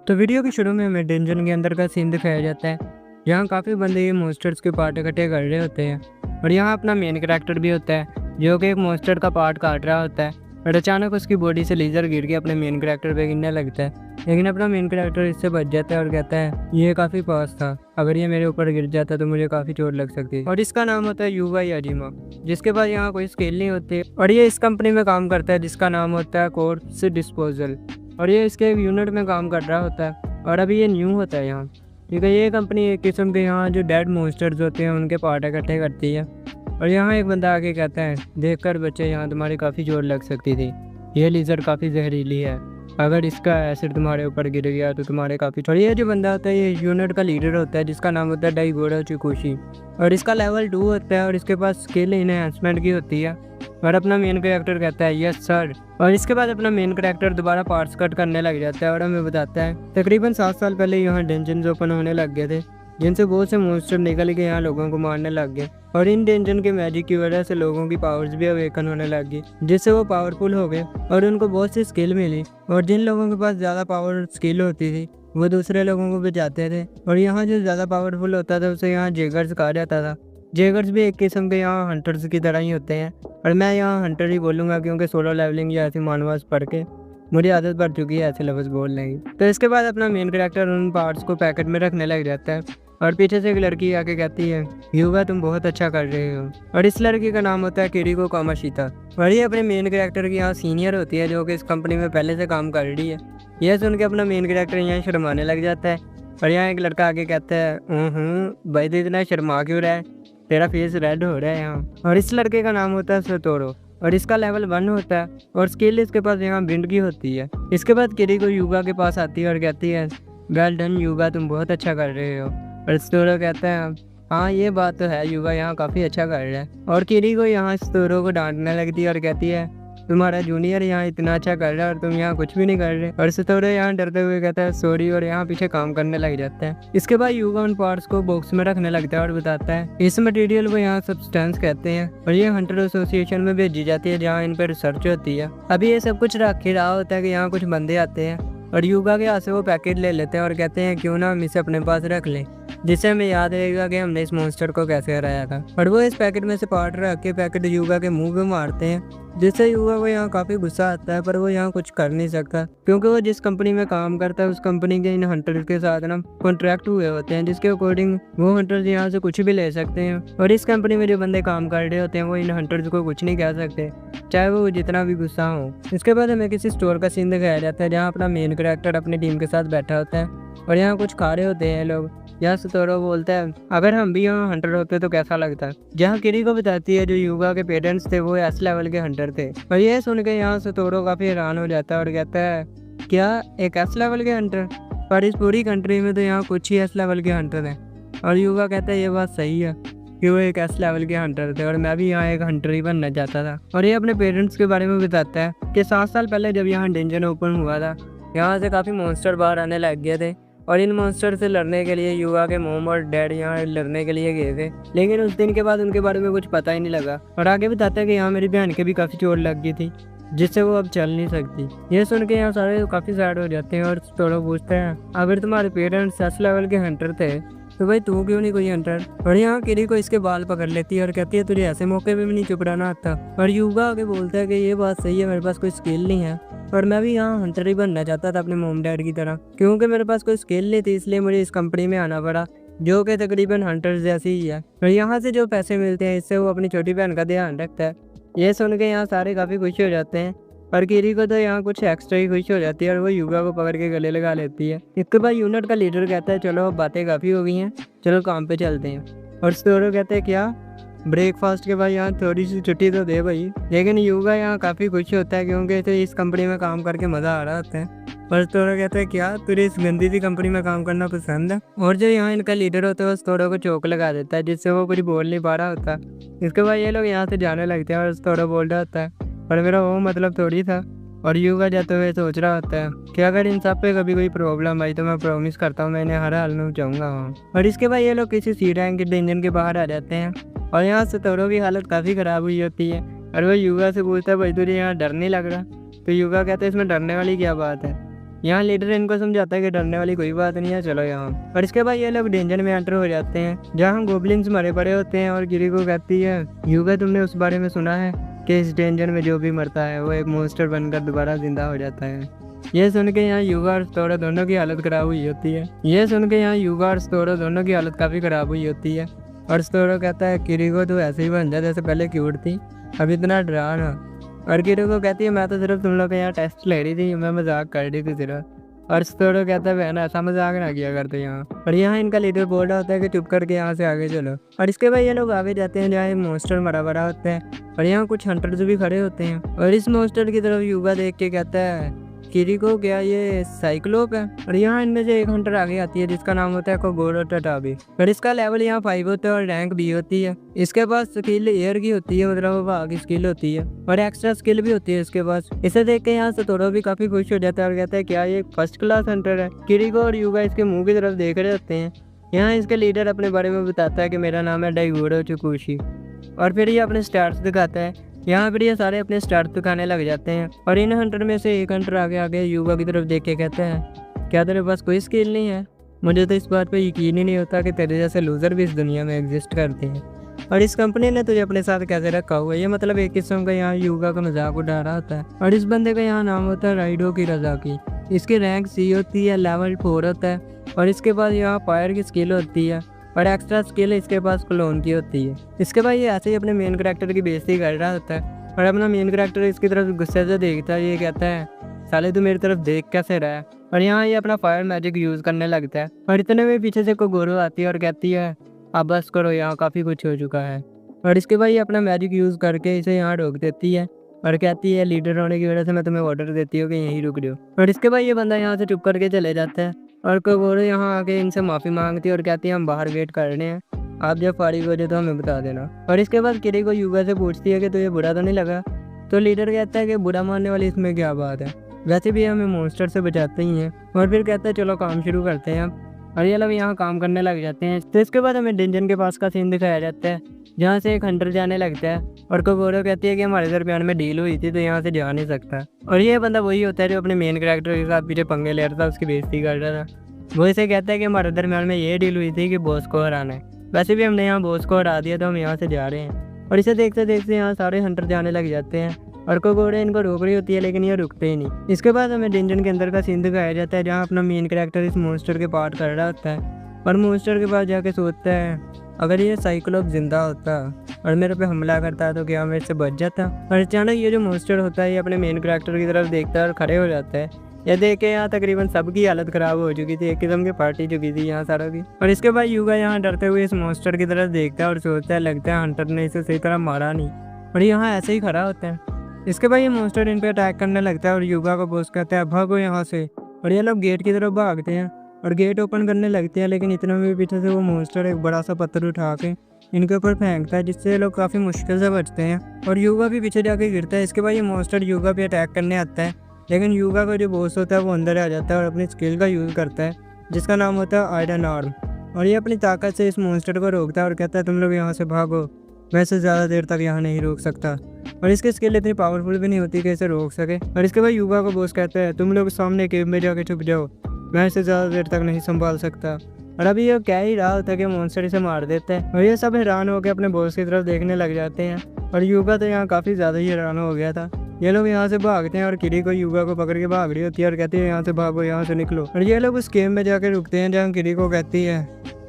तो वीडियो के शुरू में हमें डेंजन के अंदर का सीन दिखाया जाता है। यहाँ काफ़ी बंदे ये मॉन्स्टर्स के पार्ट इकट्ठे कर रहे होते हैं और यहाँ अपना मेन कैरेक्टर भी होता है जो कि एक मॉन्स्टर का पार्ट काट रहा होता है और अचानक उसकी बॉडी से लेजर गिर के अपने मेन कैरेक्टर पे गिरने लगता है। लेकिन अपना मेन कैरेक्टर इससे बच जाता है और कहता है ये काफ़ी पास था, अगर ये मेरे ऊपर गिर जाता तो मुझे काफ़ी चोट लग सकती। और इसका नाम होता है युवा याजिमा, जिसके पास यहाँ कोई स्किल नहीं होती और ये इस कंपनी में काम करता है जिसका नाम होता है कोर्प्स डिस्पोजल। और ये इसके एक यूनिट में काम कर रहा होता है और अभी ये न्यू होता है यहाँ। ठीक है, ये कंपनी एक किस्म के यहाँ जो डेड मॉन्स्टर्स होते हैं उनके पार्ट इकट्ठे करती है। और यहाँ एक बंदा आके कहता है देखकर बच्चे यहाँ तुम्हारी काफ़ी चोट लग सकती थी, ये लेज़र काफ़ी जहरीली है, अगर इसका एसिड तुम्हारे ऊपर गिर गया तो तुम्हारे काफ़ी। और ये जो बंदा होता है ये यूनिट का लीडर होता है जिसका नाम होता है डाइगोरा चिकुशी और इसका लेवल 2 होता है और इसके पास स्किल इनहेंसमेंट की होती है। और अपना मेन कैरेक्टर कहता है यस सर। और इसके बाद अपना मेन कैरेक्टर दोबारा पार्ट्स कट करने लग जाता है और हमें बताता है तकरीबन 7 साल पहले यहाँ डेंजन ओपन होने लग गए थे जिनसे बहुत से मॉन्स्टर निकल के यहाँ लोगों को मारने लग गए और इन डेंजन के मैजिक की वजह से लोगों की पावर्स भी अवेकन होने लग गई जिससे वो पावरफुल हो गए और उनको बहुत सी स्किल मिली। और जिन लोगों के पास ज़्यादा पावर स्किल होती थी वो दूसरे लोगों को बचाते थे और यहाँ जो ज़्यादा पावरफुल होता था उसे यहाँ जेगर्स कहा जाता था। जेगर्स भी एक किस्म के यहाँ हंटर्स की तरह ही होते हैं और मैं यहाँ हंटर ही बोलूँगा क्योंकि सोलो लेवलिंग या ऐसी मानवास पढ़ के मुझे आदत पड़ चुकी है ऐसे लफ्ज़ बोलने की। तो इसके बाद अपना मेन कैरेक्टर उन पार्ट्स को पैकेट में रखने लग जाता है और पीछे से एक लड़की आके कहती है युवा तुम बहुत अच्छा कर रहे हो। और इस लड़की का नाम होता है किरीको कामाशिता और ये अपने मेन कैरेक्टर की यहाँ सीनियर होती है जो कि इस कंपनी में पहले से काम कर रही है। यह सुन के अपना मेन कैरेक्टर यहाँ शर्माने लग जाता है और यहाँ एक लड़का आके कहता है भाई तो इतना शर्मा क्यों रहा है, तेरा फेस रेड हो रहा है यहाँ। और इस लड़के का नाम होता है सतोरो और इसका लेवल 1 होता है और स्किल इसके पास यहाँ बिंड की होती है। इसके बाद किरीको युगा के पास आती है और कहती है वेल डन युगा तुम बहुत अच्छा कर रहे हो। और सतोरो कहता है हाँ ये बात तो है, युगा यहाँ काफ़ी अच्छा कर रहा है। और किरीको यहाँ सतोरो को डांटने लगती है और कहती है तुम्हारा जूनियर यहाँ इतना अच्छा कर रहा है और तुम यहाँ कुछ भी नहीं कर रहे। और सतोरो यहाँ डरते हुए कहता है सॉरी और यहाँ पीछे काम करने लग जाता है। इसके बाद युगा उन पार्ट्स को बॉक्स में रखने लगता है और बताता है इस मटेरियल को यहाँ सब्सटेंस कहते हैं और ये हंटर एसोसिएशन में भेजी जाती है जहाँ इन पर रिसर्च होती है। अभी ये सब कुछ रख ही रहा होता है कि यहाँ कुछ बंदे आते हैं और युगा के हाथ से वो पैकेट ले लेते हैं और कहते हैं क्यों ना हम इसे अपने पास रख लें, जिससे हमें याद रहेगा कि हमने इस मॉन्स्टर को कैसे हराया था। और वो इस पैकेट में से पार्ट रख के पैकेट युगा के मुंह पे मारते हैं जिससे युवा को यहाँ काफ़ी गुस्सा आता है पर वो यहाँ कुछ कर नहीं सकता क्योंकि वो जिस कंपनी में काम करता है उस कंपनी के इन हंटर्स के साथ ना कॉन्ट्रैक्ट हुए होते हैं जिसके अकॉर्डिंग वो हंटर्स यहाँ से कुछ भी ले सकते हैं। और इस कंपनी में जो बंदे काम कर रहे होते हैं वो इन हंटर्स को कुछ नहीं कह सकते चाहे वो जितना भी गुस्सा हो। इसके बाद हमें किसी स्टोर का सीन दिखाया जाता है जहाँ अपना मेन कैरेक्टर अपनी टीम के साथ बैठा होता है और यहाँ कुछ खा रहे होते हैं लोग। यहाँ सतोरो बोलता है अगर हम भी यहाँ हंटर होते तो कैसा लगता। जहाँ किरीको बताती है जो युगा के पेरेंट्स थे वो एस लेवल के हंटर थे। और ये सुन के यहाँ सतोरो काफ़ी हैरान हो जाता है और कहता है क्या एक एस लेवल के हंटर, पर इस पूरी कंट्री में तो यहाँ कुछ ही एस लेवल के हंटर हैं। और युगा कहता है ये बात सही है कि वो एक एस लेवल के हंटर थे और मैं भी यहाँ एक हंटर ही बनना चाहता था। और ये अपने पेरेंट्स के बारे में बताता है कि 7 साल पहले जब यहाँ डेंजन ओपन हुआ था यहाँ से काफ़ी मॉन्स्टर बाहर आने लग गए थे और इन मॉन्स्टर से लड़ने के लिए युवा के मोम और डैड यहाँ लड़ने के लिए गए थे, लेकिन उस दिन के बाद उनके बारे में कुछ पता ही नहीं लगा। और आगे बताता है कि यहाँ मेरी बहन के भी काफ़ी चोट लग गई थी जिससे वो अब चल नहीं सकती। ये सुन के यहाँ सारे काफ़ी सैड हो जाते हैं और थोड़ा पूछते हैं अगर तुम्हारे पेरेंट्स 10 लेवल के हंटर थे तो भाई तू क्यों नहीं कोई हंटर। और यहाँ किरीको इसके बाल पकड़ लेती है और कहती है तुझे ऐसे मौके पे भी नहीं चुप रहना आता। और युगा आगे बोलता है कि ये बात सही है, मेरे पास कोई स्किल नहीं है और मैं भी यहाँ हंटर ही बनना चाहता था अपने मोम डैड की तरह, क्योंकि मेरे पास कोई स्किल नहीं थी इसलिए मुझे इस कंपनी में आना पड़ा जो कि तकरीबन हंटर्स जैसी ही है। और यहाँ से जो पैसे मिलते हैं इससे वो अपनी छोटी बहन का ध्यान रखता है। ये सुन के यहाँ सारे काफ़ी खुश हो जाते हैं पर किरीको तो यहाँ कुछ एक्स्ट्रा ही खुश हो जाती है और वो युगा को पकड़ के गले लगा लेती है। इसके बाद यूनिट का लीडर कहता है चलो अब बातें काफ़ी हो गई हैं, चलो काम पे चलते हैं। और सतोरो कहते हैं क्या ब्रेकफास्ट के बाद यहाँ थोड़ी सी छुट्टी तो दे भाई। लेकिन युगा यहाँ काफ़ी खुश होता है क्योंकि इसे इस कंपनी में काम करके मज़ा आ रहा होता है। और सतोरो कहता है क्या तुझे इस गंदी सी कंपनी में काम करना पसंद है। और जो यहाँ इनका लीडर होता है वो सतोरो को चोक लगा देता है जिससे वो कुछ बोल नहीं पा रहा होता। इसके बाद ये लोग यहाँ से जाने लगते हैं और सतोरो बोल रहा होता है और मेरा वो मतलब थोड़ी था। और युगा जाते हुए सोच रहा होता है कि अगर इन सब पे कभी कोई प्रॉब्लम आई तो मैं प्रॉमिस करता हूँ मैं इन्हें हर हाल में बचाऊंगा वहाँ। और इसके बाद ये लोग किसी सी रैंक के डेंजन के बाहर आ जाते हैं और यहाँ सतोरो की हालत काफ़ी ख़राब हुई होती है और वो युगा से पूछता है भाई तुझे यहाँ डर नहीं लग रहा। तो युगा कहता है इसमें डरने वाली क्या बात है, यहाँ लीडर इनको समझाता है कि डरने वाली कोई बात नहीं है, चलो यहाँ। और इसके बाद ये लोग डेंजर में एंटर हो जाते हैं जहाँ गोब्लिन्स मरे पड़े होते हैं। और किरीको कहती है, युगा तुमने उस बारे में सुना है कि इस डेंजर में जो भी मरता है वो एक मॉन्स्टर बनकर दोबारा जिंदा हो जाता है। ये सुन के यहाँ युगा और स्तोरो दोनों की हालत खराब हुई होती है। काफ़ी खराब हुई होती है। और स्तोरो कहता है, किरीको तू ऐसे ही बन जा जैसे पहले क्यूट थी, अब इतना डरा ना। और किरीको कहती है, मैं तो सिर्फ तुम लोग का यहाँ टेस्ट ले रही थी, मैं मजाक कर रही थी सिर्फ। और स्तोरो कहता है, बहन ऐसा मजाक ना किया करते यहाँ। और यहाँ इनका लीडर बोल रहा होता है कि चुप करके यहाँ से आगे चलो। और इसके बाद ये लोग आगे जाते हैं जहाँ मॉन्स्टर मरा भरा होता है। और यहाँ कुछ हंटर्स भी खड़े होते हैं। और इस मॉन्स्टर की तरफ युगा देख के कहता है, किरीको क्या ये साइक्लोप है? और यहाँ इनमें से एक हंटर आगे आती है जिसका नाम होता है कोगोरो टटाबी। और इसका लेवल यहाँ 5 होता है और रैंक B होती है। इसके पास स्किल एयर की होती है, मतलब हवा की स्किल होती है और एक्स्ट्रा स्किल भी होती है इसके पास। इसे देख के यहाँ सतोरो भी काफी खुश हो जाता है और कहता है, क्या ये फर्स्ट क्लास हंटर है? किरीको और युगा इसके मुंह की तरफ देख रहे होते हैं। यहाँ इसके लीडर अपने बारे में बताता है कि मेरा नाम है डाइगोरो चुकुशी। और फिर ये अपने स्टार्स दिखाता है। यहाँ पर ये सारे अपने स्टार्स दिखाने लग जाते हैं। और इन हंटर में से एक हंटर आगे युवा की तरफ देख के कहता है, क्या तेरे पास कोई स्किल नहीं है? मुझे तो इस बात पे यकीन ही नहीं होता कि तेरे जैसे लूजर भी इस दुनिया में एग्जिस्ट करते हैं। और इस कंपनी ने तुझे अपने साथ कैसे रखा हुआ है? ये मतलब एक किस्म का यहाँ युवा का मजाक उड़ा रहा होता है। और इस बंदे का यहाँ नाम होता है राइडो की रजाकी। इसकी रैंक C होती है, लेवल 4 होता है। और इसके बाद यहाँ फायर की स्किल होती है और एक्स्ट्रा स्किल इसके पास क्लोन की होती है। इसके बाद ये ऐसे ही अपने मेन कैरेक्टर की बेइज्जती कर रहा होता है। और अपना मेन कैरेक्टर इसकी तरफ गुस्से से देखता है। ये कहता है, साले तू मेरी तरफ देख कैसे रहा है? और यहाँ ये अपना फायर मैजिक यूज़ करने लगता है। और इतने में पीछे से कोगोरो आती है और कहती है, अब बस करो, यहाँ काफ़ी कुछ हो चुका है। और इसके बाद ये अपना मैजिक यूज़ करके इसे यहाँ रोक देती है और कहती है, लीडर होने की वजह से मैं तुम्हें ऑर्डर देती हूँ कि यहीं रुक जाओ। और इसके बाद ये बंदा यहाँ से चुप करके चले जाता है। और कोगोरो यहाँ आके इनसे माफ़ी मांगती है और कहती है, हम बाहर वेट कर रहे हैं, आप जब फारिग हो जाए तो हमें बता देना। और इसके बाद किरीको युगा से पूछती है कि तुझे बुरा तो नहीं लगा? तो लीडर कहता है कि बुरा मानने वाली इसमें क्या बात है, वैसे भी हमें मॉन्स्टर से बचाते ही हैं। और फिर कहता है, चलो काम शुरू करते हैं अब। और ये लोग यहाँ काम करने लग जाते हैं। तो इसके बाद हमें डेंजन के पास का सीन दिखाया जाता है जहाँ से एक हंटर जाने लगता है। और कोगोरो कहती है कि हमारे दरमियान में डील हुई थी तो यहाँ से जा नहीं सकता। और ये बंदा वही होता है जो अपने मेन कैरेक्टर के साथ पीछे पंगे ले रहा था, उसकी बेइज्जती कर रहा था। वो इसे कहता है कि हमारे दरमियान में ये डील हुई थी कि बॉस को हराना है, वैसे भी हमने यहाँ बॉस को हरा दिया तो हम यहाँ से जा रहे हैं। और इसे देखते देखते यहाँ सारे हंटर जाने लग जाते हैं। और कोगोरो इनको रोक रही होती है लेकिन ये रुकते ही नहीं। इसके बाद हमें डेंजन के अंदर का सीन दिखाया जाता है जहाँ अपना मेन कैरेक्टर इस मॉन्स्टर के पार्ट कर रहा होता है। और मॉन्स्टर के पास जाके सोचता है, अगर ये साइक्लोप जिंदा होता और मेरे पे हमला करता तो क्या मैं इससे बच जाता? और अचानक ये जो मॉन्स्टर होता है ये अपने मेन कैरेक्टर की तरफ देखता है और खड़े हो जाता है। यह देख के यहाँ तकरीबन सबकी हालत ख़राब हो चुकी थी, एक किस्म की पार्टी चुकी थी यहाँ सारा की। और इसके बाद युगा यहाँ डरते हुए इस मॉन्स्टर की तरफ देखता है और सोचता है, लगता है हंटर ने इसे सही तरह मारा नहीं। और यहाँ ऐसे ही खड़ा होता है। इसके बाद ये मॉन्स्टर इन पे अटैक करने लगता है और युगा को बॉस कहता है, भागो यहाँ से। और ये लोग गेट की तरफ भागते हैं और गेट ओपन करने लगते हैं, लेकिन इतना में पीछे से वो मॉन्स्टर एक बड़ा सा पत्थर उठा के इनके ऊपर फेंकता है, जिससे ये लोग काफ़ी मुश्किल से बचते हैं। और युगा भी पीछे जाके गिरता है। इसके बाद ये मॉन्स्टर युगा पे अटैक करने आता है, लेकिन युगा का जो बॉस होता है वो अंदर आ जाता है और अपनी स्किल का यूज़ करता है जिसका नाम होता है आयरन आर्म। और ये अपनी ताकत से इस मॉन्स्टर को रोकता है और कहता है, तुम लोग यहाँ से भागो, वैसे ज़्यादा देर तक यहाँ नहीं रोक सकता। और इसकी स्किल इतनी पावरफुल भी नहीं होती कि इसे रोक सके। और इसके बाद युगा का बॉस कहता है, तुम लोग सामने केव में जाके छुप जाओ, मैं इसे ज़्यादा देर तक नहीं संभाल सकता। और अभी ये कह ही रहा होता है कि मॉन्स्टर इसे मार देता है। और ये सब हैरान होकर अपने बॉस की तरफ देखने लग जाते हैं। और युगा तो यहाँ काफ़ी ज़्यादा ही हैरान हो गया था। ये लोग यहाँ से भागते हैं और किरीको युगा को पकड़ के भाग रही होती है और कहती है, यहाँ से भागो, यहाँ से निकलो। और ये लोग उस केव में जाकर रुकते हैं जहाँ किरीको कहती है,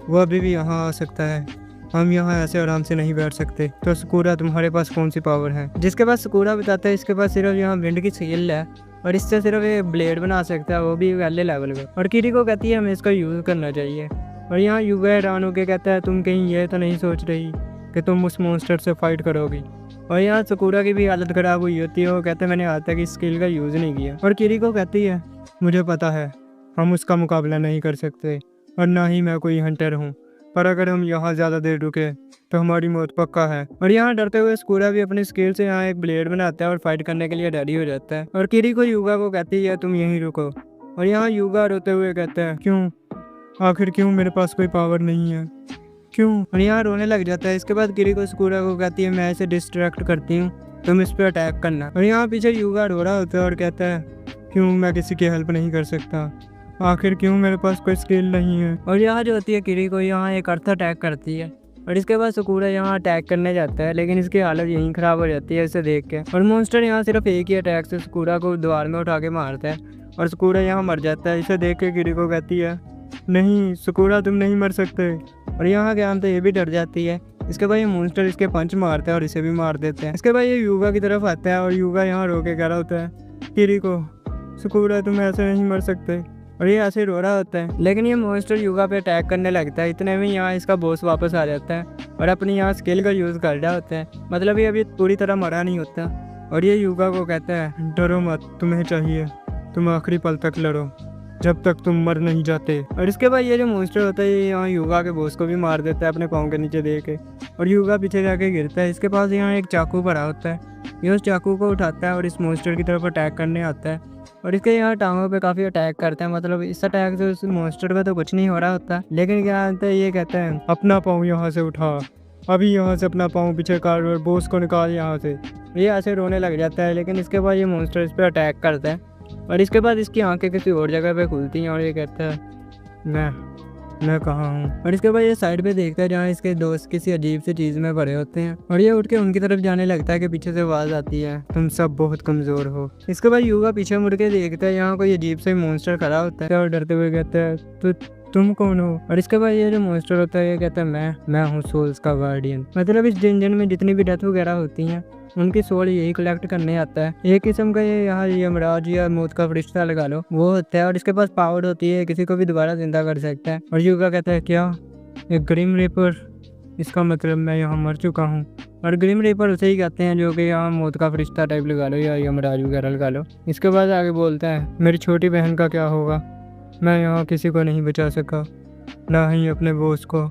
वो अभी भी यहाँ आ सकता है, हम यहाँ ऐसे आराम से नहीं बैठ सकते। तो सुकुरा, तुम्हारे पास कौन सी पावर है? जिसके पास सुकुरा बताता है, इसके पास सिर्फ यहाँ विंड की स्किल है और इससे सिर्फ ये ब्लेड बना सकता है, वो भी पहले लेवल में। और किरीको कहती है, हमें इसका यूज़ करना चाहिए। और यहाँ युगा हैरान होकर कहता है, तुम कहीं ये तो नहीं सोच रही कि तुम उस मॉन्स्टर से फाइट करोगी? और यहाँ सुकुरा की भी हालत ख़राब हुई होती है। वो कहते हैं, मैंने आज तक इस स्किल का यूज़ नहीं किया। और किरीको कहती है, मुझे पता है हम उसका मुकाबला नहीं कर सकते और ना ही मैं कोई हंटर हूँ, पर अगर हम यहाँ ज़्यादा देर रुके तो हमारी मौत पक्का है। और यहाँ डरते हुए सुकुरा भी अपनी स्किल से यहाँ एक ब्लेड बनाता है और फाइट करने के लिए रेडी हो जाता है। और किरीको युगा को कहती है, तुम यहीं रुको। और यहाँ युगा रोते हुए कहता है, क्यों, आखिर क्यों, मेरे पास कोई पावर नहीं है, क्यों? और यहाँ रोने लग जाता है। इसके बाद किरीको सुकुरा को कहती है, मैं इसे डिस्ट्रैक्ट करती हूँ, तुम इस पर अटैक करना। और यहाँ पीछे युगा रो रहा होता है और कहता है, क्यों मैं किसी की हेल्प नहीं कर सकता? आखिर क्यों मेरे पास कोई स्किल नहीं है? और यहाँ जो होती है किरीको यहाँ एक अर्थ अटैक करती है और इसके बाद सुकुरा यहाँ अटैक करने जाता है, लेकिन इसकी हालत यहीं ख़राब हो जाती है इसे देख के। और मॉन्स्टर यहाँ सिर्फ एक ही अटैक से सुकुरा को दीवार में उठा के मारता है और सुकुरा यहाँ मर जाता है। इसे देख के किरीको कहती है, नहीं सुकुरा तुम नहीं मर सकते। और यहाँ ज्ञान तो ये भी डर जाती है। इसके बाद ये मॉन्स्टर इसके पंच मारता है और इसे भी मार देते हैं। इसके बाद ये युगा की तरफ आता है और युगा यहाँ रो के कह रहा होता है, किरीको सुकुरा तुम ऐसे नहीं मर सकते। और ये ऐसे रो रहा होता है, लेकिन ये मॉन्स्टर युगा पे अटैक करने लगता है। इतने में यहाँ इसका बॉस वापस आ जाता है और अपनी यहाँ स्किल का यूज़ कर रहा होता है, मतलब ये अभी पूरी तरह मरा नहीं होता। और ये युगा को कहता है, डरो मत, तुम्हें चाहिए तुम आखिरी पल तक लड़ो जब तक तुम मर नहीं जाते। और इसके बाद ये जो मॉन्स्टर होता है ये यहाँ युगा के बॉस को भी मार देता है अपने पाँव के नीचे दे के। और युगा पीछे जाके गिरता है। इसके पास यहाँ एक चाकू पड़ा होता है, ये उस चाकू को उठाता है और इस मॉन्स्टर की तरफ अटैक करने आता है। और इसके यहाँ टांगों पे काफ़ी अटैक करते हैं, मतलब इस अटैक से उस मॉन्स्टर का तो कुछ नहीं हो रहा होता, लेकिन क्या होता है ये कहते हैं, अपना पाँव यहाँ से उठा, अभी यहाँ से अपना पाँव पीछे कर और बॉस को निकाल यहाँ से। ये ऐसे रोने लग जाता है, लेकिन इसके बाद ये मॉन्स्टर इस पर अटैक करता है। और इसके बाद इसकी आंखें किसी और जगह पे खुलती हैं और ये कहता है, मैं कहाँ हूँ। और इसके बाद ये साइड पे देखता है जहाँ इसके दोस्त किसी अजीब सी चीज़ में पड़े होते हैं और ये उठ के उनकी तरफ जाने लगता है कि पीछे से आवाज़ आती है, तुम सब बहुत कमज़ोर हो। इसके बाद युगा पीछे मुड़ के देखता है, यहाँ कोई अजीब सा मॉन्स्टर खड़ा होता है और डरते हुए कहता है, तो तुम कौन हो? और इसके बाद ये जो मॉन्स्टर होता है ये कहता है, मैं हूँ सोल्स का गार्डियन। मतलब इस डंजन में जितनी भी डेथ वगैरह होती हैं उनकी सोल यही कलेक्ट करने आता है। एक किस्म का ये यहाँ यमराज या मौत का फरिश्ता लगा लो वो होता है। और इसके पास पावर होती है, किसी को भी दोबारा जिंदा कर सकता है। और युगा कहता है, क्या एक ग्रिम रीपर? इसका मतलब मैं यहाँ मर चुका हूँ। और ग्रिम रीपर उसे ही कहते हैं जो कि यहाँ मौत का फरिश्ता टाइप लगा लो या यमराज वगैरह लगा लो। इसके बाद आगे बोलता है, मेरी छोटी बहन का क्या होगा? मैं यहाँ किसी को नहीं बचा सका, ना ही अपने बॉस को,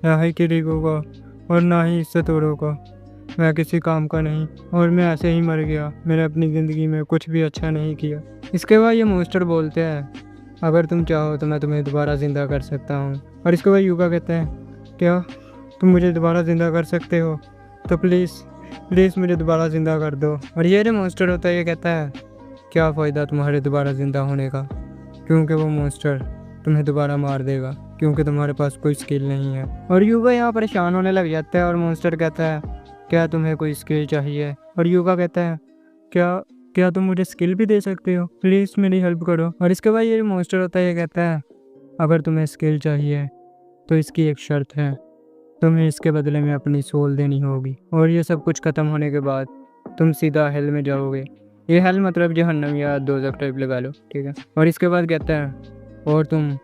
ना ही किरीको को और ना ही इससे तोड़ो को। मैं किसी काम का नहीं और मैं ऐसे ही मर गया। मैंने अपनी ज़िंदगी में कुछ भी अच्छा नहीं किया। इसके बाद ये मॉन्स्टर बोलते हैं, अगर तुम चाहो तो मैं तुम्हें दोबारा ज़िंदा कर सकता हूँ। और इसके बाद युगा कहते हैं, क्या तुम मुझे दोबारा ज़िंदा कर सकते हो? तो प्लीज़ मुझे दोबारा ज़िंदा कर दो। और ये जो मॉन्स्टर होता है ये कहता है, क्या फ़ायदा तुम्हारे दोबारा ज़िंदा होने का, क्योंकि वो मॉन्स्टर तुम्हें दोबारा मार देगा, क्योंकि तुम्हारे पास कोई स्किल नहीं है। और युगा यहाँ परेशान होने लग जाता है और मॉन्स्टर कहता है, क्या तुम्हें कोई स्किल चाहिए? और युगा कहता है, क्या तुम मुझे स्किल भी दे सकते हो? प्लीज़ मेरी हेल्प करो। और इसके बाद ये मॉन्स्टर होता है ये कहता है, अगर तुम्हें स्किल चाहिए तो इसकी एक शर्त है, तुम्हें इसके बदले में अपनी सोल देनी होगी। और ये सब कुछ ख़त्म होने के बाद तुम सीधा हेल में जाओगे। ये हेल मतलब जहन्नम या दोज़ख टाइप लगा लो, ठीक है। और इसके बाद कहता है, और तुम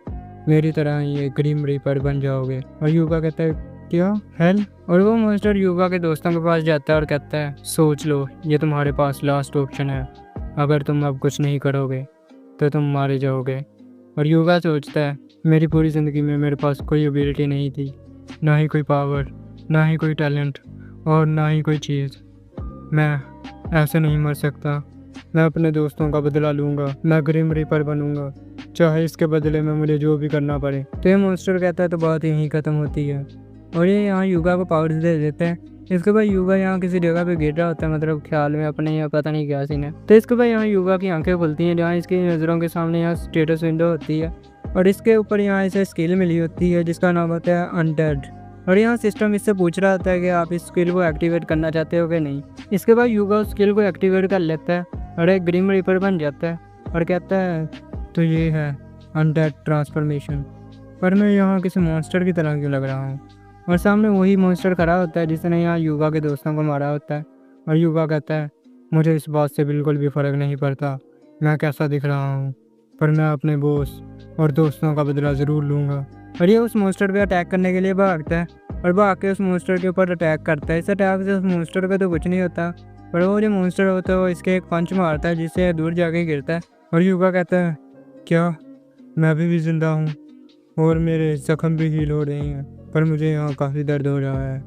मेरी तरह ही एक ग्रिम रीपर बन जाओगे। और युगा कहता है, क्या हेल? और वो मॉन्स्टर युगा के दोस्तों के पास जाता है और कहता है, सोच लो, ये तुम्हारे पास लास्ट ऑप्शन है। अगर तुम अब कुछ नहीं करोगे तो तुम मारे जाओगे। और युगा सोचता है, मेरी पूरी ज़िंदगी में मेरे पास कोई एबिलिटी नहीं थी, ना ही कोई पावर, ना ही कोई टैलेंट और ना ही कोई चीज़। मैं ऐसे नहीं मर सकता। मैं अपने दोस्तों का बदला लूँगा, मैं ग्रिम रीपर बनूँगा, चाहे इसके बदले में मुझे जो भी करना पड़े। तो ये मॉन्स्टर कहता है तो बात यहीं ख़त्म होती है और ये यहाँ युगा को पावर दे देते हैं। इसके बाद युगा यहाँ किसी जगह पे गिर रहा होता है, मतलब ख्याल में अपने, या पता नहीं क्या सीन है। तो इसके बाद यहाँ युगा की आंखें खुलती हैं जहाँ इसकी नज़रों के सामने यहाँ स्टेटस विंडो होती है और इसके ऊपर यहाँ इसे स्किल मिली होती है जिसका नाम होता है अनडेड। और यहाँ सिस्टम इससे पूछ रहा होता है कि आप इस स्किल को एक्टिवेट करना चाहते हो कि नहीं। इसके बाद युगा उस स्किल को एक्टिवेट कर लेता है और एक ग्रिम रीपर बन जाता है और कहता है, तो ये है अनडेड ट्रांसफॉर्मेशन। पर मैं यहाँ किसी मॉन्स्टर की तरह क्यों लग रहा हूँ? और सामने वही मॉन्स्टर खड़ा होता है जिसने यहाँ युगा के दोस्तों को मारा होता है। और युगा कहता है, मुझे इस बात से बिल्कुल भी फ़र्क नहीं पड़ता मैं कैसा दिख रहा हूँ, पर मैं अपने बॉस और दोस्तों का बदला ज़रूर लूँगा। और ये उस मॉन्स्टर पे अटैक करने के लिए भागता है और भाग के उस मॉन्स्टर के ऊपर अटैक करता है। इस अटैक से उस मॉन्स्टर का तो कुछ नहीं होता, पर वो जो मॉन्स्टर होता है वो इसके एक पंच मारता है जिससे दूर जाके गिरता है। और युगा कहता है, क्या मैं अभी भी ज़िंदा हूँ और मेरे जख्म भी हील हो रहे हैं, पर मुझे यहाँ काफ़ी दर्द हो रहा है।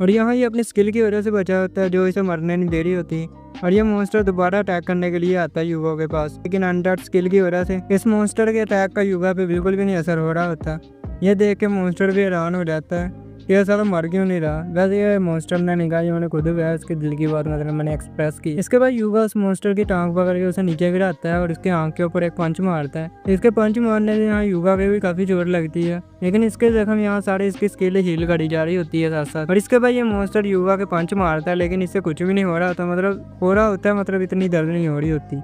और यहाँ ये अपनी स्किल की वजह से बचा होता है जो इसे मरने नहीं दे रही होती। और ये मॉन्स्टर दोबारा अटैक करने के लिए आता है युगा के पास, लेकिन अनडेड स्किल की वजह से इस मॉन्स्टर के अटैक का युगा पे बिल्कुल भी नहीं असर हो रहा होता। ये देख के मॉन्स्टर भी हैरान हो जाता है कि ये सारा मर क्यों नहीं रहा। वैसे ये मॉन्स्टर ने नहीं कहा, ये मैंने खुद वह उसके दिल की बात मतलब मैंने एक्सप्रेस की। इसके बाद युगा उस मॉन्स्टर की टांग पकड़ के उसे नीचे गिराता है और उसके आंख के ऊपर एक पंच मारता है। इसके पंच मारने से यहाँ युगा के भी काफी चोट लगती है, लेकिन इसके जख्म यहाँ सारे इसकी स्किल हील करी जा रही होती है साथ साथ। और इसके बाद ये मॉन्स्टर युगा के पंच मारता है, लेकिन इससे कुछ भी नहीं हो रहा होता, मतलब हो रहा होता है, मतलब इतनी दर्द नहीं हो रही होती,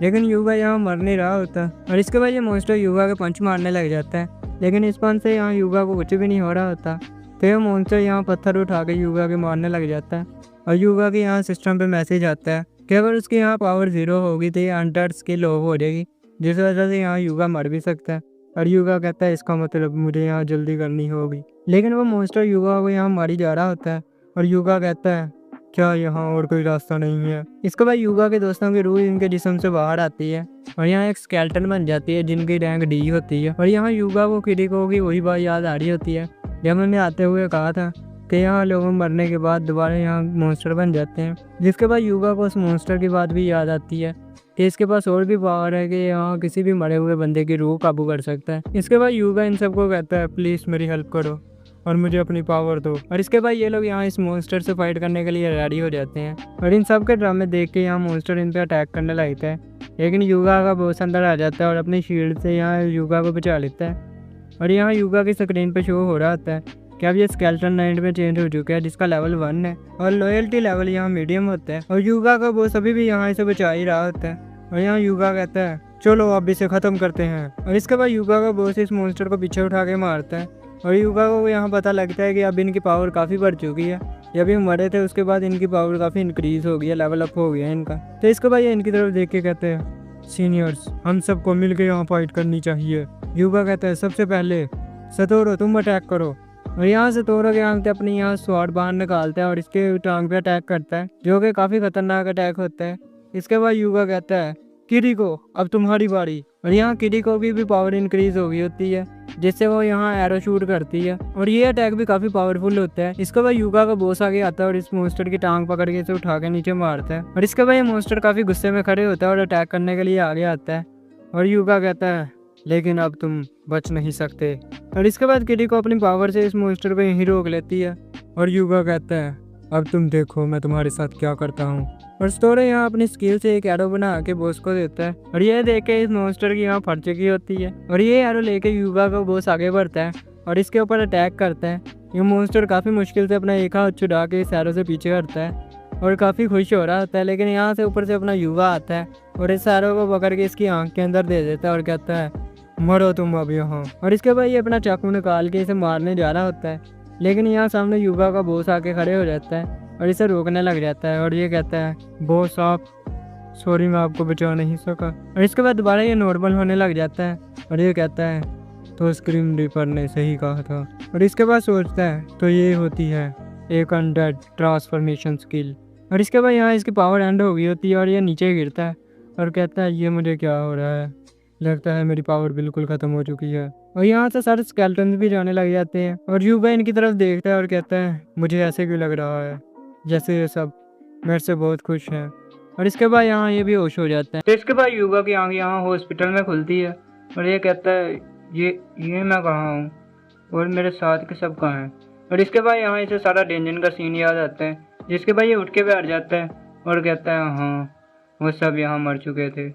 लेकिन युगा यहाँ मर नहीं रहा होता। और इसके बाद ये मॉन्स्टर युगा के पंच मारने लग जाता है, लेकिन इस पंच से यहाँ युगा को कुछ भी नहीं हो रहा होता। तो ये मॉन्स्टर यहाँ पत्थर उठा के युगा के मारने लग जाता है और युगा के यहाँ सिस्टम पे मैसेज आता है कि अगर उसकी यहाँ पावर 0 होगी तो ये अंडर स्किल ऑफ हो जाएगी, जिस वजह से यहाँ युगा मर भी सकता है। और युगा कहता है इसका मतलब मुझे यहाँ जल्दी करनी होगी, लेकिन वो मॉन्स्टर युगा को यहाँ मारी जा रहा होता है। और युगा कहता है क्या यहाँ और कोई रास्ता नहीं है। इसके बाद युगा के दोस्तों की रूह इनके जिस्म से बाहर आती है और यहाँ एक स्केलेटन बन जाती है जिनकी रैंक D होती है। और यहाँ युगा को किरीको की वही बात याद आ रही होती है जब मैंने आते हुए कहा था कि यहाँ लोगों मरने के बाद दोबारा यहाँ मॉन्स्टर बन जाते हैं। जिसके बाद युगा को उस मॉन्स्टर की बात भी याद आती है कि इसके पास और भी पावर है कि यहाँ किसी भी मरे हुए बंदे की रूह काबू कर सकता है। इसके बाद युगा इन सबको कहता है प्लीज़ मेरी हेल्प करो और मुझे अपनी पावर दो। और इसके बाद ये लोग यहाँ इस मॉन्स्टर से फाइट करने के लिए रेडी हो जाते हैं और इन सब के ड्रामे देख के यहाँ मॉन्स्टर इन पे अटैक करने लगता है, लेकिन युगा का बॉस अंदर आ जाता है और अपनी शील्ड से यहाँ युगा को बचा लेता है। और यहाँ युगा की स्क्रीन पे शो हो रहा होता है कि अब ये स्केलेटन नाइट में चेंज हो चुका है जिसका लेवल 1 है और लॉयल्टी लेवल यहाँ मीडियम होता है। और युगा का बॉस अभी भी यहाँ इसे बचा ही रहा होता है और यहाँ युगा कहता है चलो अब इसे ख़त्म करते हैं। और इसके बाद युगा का बॉस इस मॉन्स्टर को पीछे उठा के मारता है और युगा को यहाँ पता लगता है कि अब इनकी पावर काफ़ी बढ़ चुकी है। जब ये मरे थे उसके बाद इनकी पावर काफ़ी इंक्रीज़ हो गई है, लेवल अप हो गया है इनका। तो इसके बाद ये इनकी तरफ देख के कहते हैं सीनियर्स हम सबको मिल के यहाँ फाइट करनी चाहिए। युगा कहता है सबसे पहले सतोरो तुम अटैक करो। और यहाँ सतोरो के आंख से अपनी यहाँ स्वॉर्ड बाहर निकालता है और इसके टांग पे अटैक करता है जो कि काफ़ी खतरनाक अटैक होता है। इसके बाद युगा कहता है किरीको अब तुम्हारी बारी। और यहाँ किरीको की भी पावर इंक्रीज हो गई होती है जिससे वो यहाँ एरो शूट करती है और ये अटैक भी काफ़ी पावरफुल होता है। इसके बाद युगा का बॉस आगे आता है और इस मॉन्स्टर की टांग पकड़ के इसे उठा के नीचे मारता है। और इसके बाद ये मॉन्स्टर काफ़ी गुस्से में खड़े होता है और अटैक करने के लिए आगे आता है और युगा कहता है लेकिन अब तुम बच नहीं सकते। और इसके बाद किरीको अपनी पावर से इस मॉन्स्टर को यहीं रोक लेती है और युगा कहता है अब तुम देखो मैं तुम्हारे साथ क्या करता हूँ। और सतोरो यहाँ अपनी स्किल से एक एरो बना के बॉस को देता है और ये देख के इस मॉन्स्टर की यहाँ फट चुकी होती है और ये एरो लेके युगा का बॉस आगे बढ़ता है और इसके ऊपर अटैक करता है। ये मॉन्स्टर काफ़ी मुश्किल से अपना एक हाथ छुड़ा के इस एरो से पीछे करता है और काफ़ी खुश हो रहा होता है, लेकिन यहाँ से ऊपर से अपना युगा आता है और इस एरो को पकड़ के इसकी आँख के अंदर दे देता है और कहता है मरो तुम अब यहाँ। और इसके बाद ये अपना चाकू निकाल के इसे मारने जा रहा होता है, लेकिन यहाँ सामने युगा का बॉस आके खड़े हो जाता है और इसे रोकने लग जाता है और ये कहता है बॉस आप सॉरी मैं आपको बचा नहीं सका। और इसके बाद दोबारा ये नॉर्मल होने लग जाता है और ये कहता है तो स्क्रीम रीपर ने सही कहा था। और इसके बाद सोचता है तो ये होती है एक अनडेड ट्रांसफॉर्मेशन स्किल। और इसके बाद यहाँ इसकी पावर एंड हो गई होती है और ये नीचे गिरता है और कहता है ये मुझे क्या हो रहा है, लगता है मेरी पावर बिल्कुल ख़त्म हो चुकी है। और यहाँ से सारे स्केलेटन भी जाने लग जाते हैं और युगा इनकी तरफ देखता है और कहता है मुझे ऐसे क्यों लग रहा है जैसे ये सब मेरे से बहुत खुश हैं। और इसके बाद यहाँ ये भी होश हो जाता है। तो इसके बाद युगा की आँख यहाँ हॉस्पिटल में खुलती है और ये कहता है ये मैं कहाँ हूँ और मेरे साथ के सब कहाँ हैं। और इसके बाद यहाँ इसे सारा डेंजन का सीन याद आता है, जिसके बाद ये उठ के बैठ जाता है और कहता है हाँ वो सब यहाँ मर चुके थे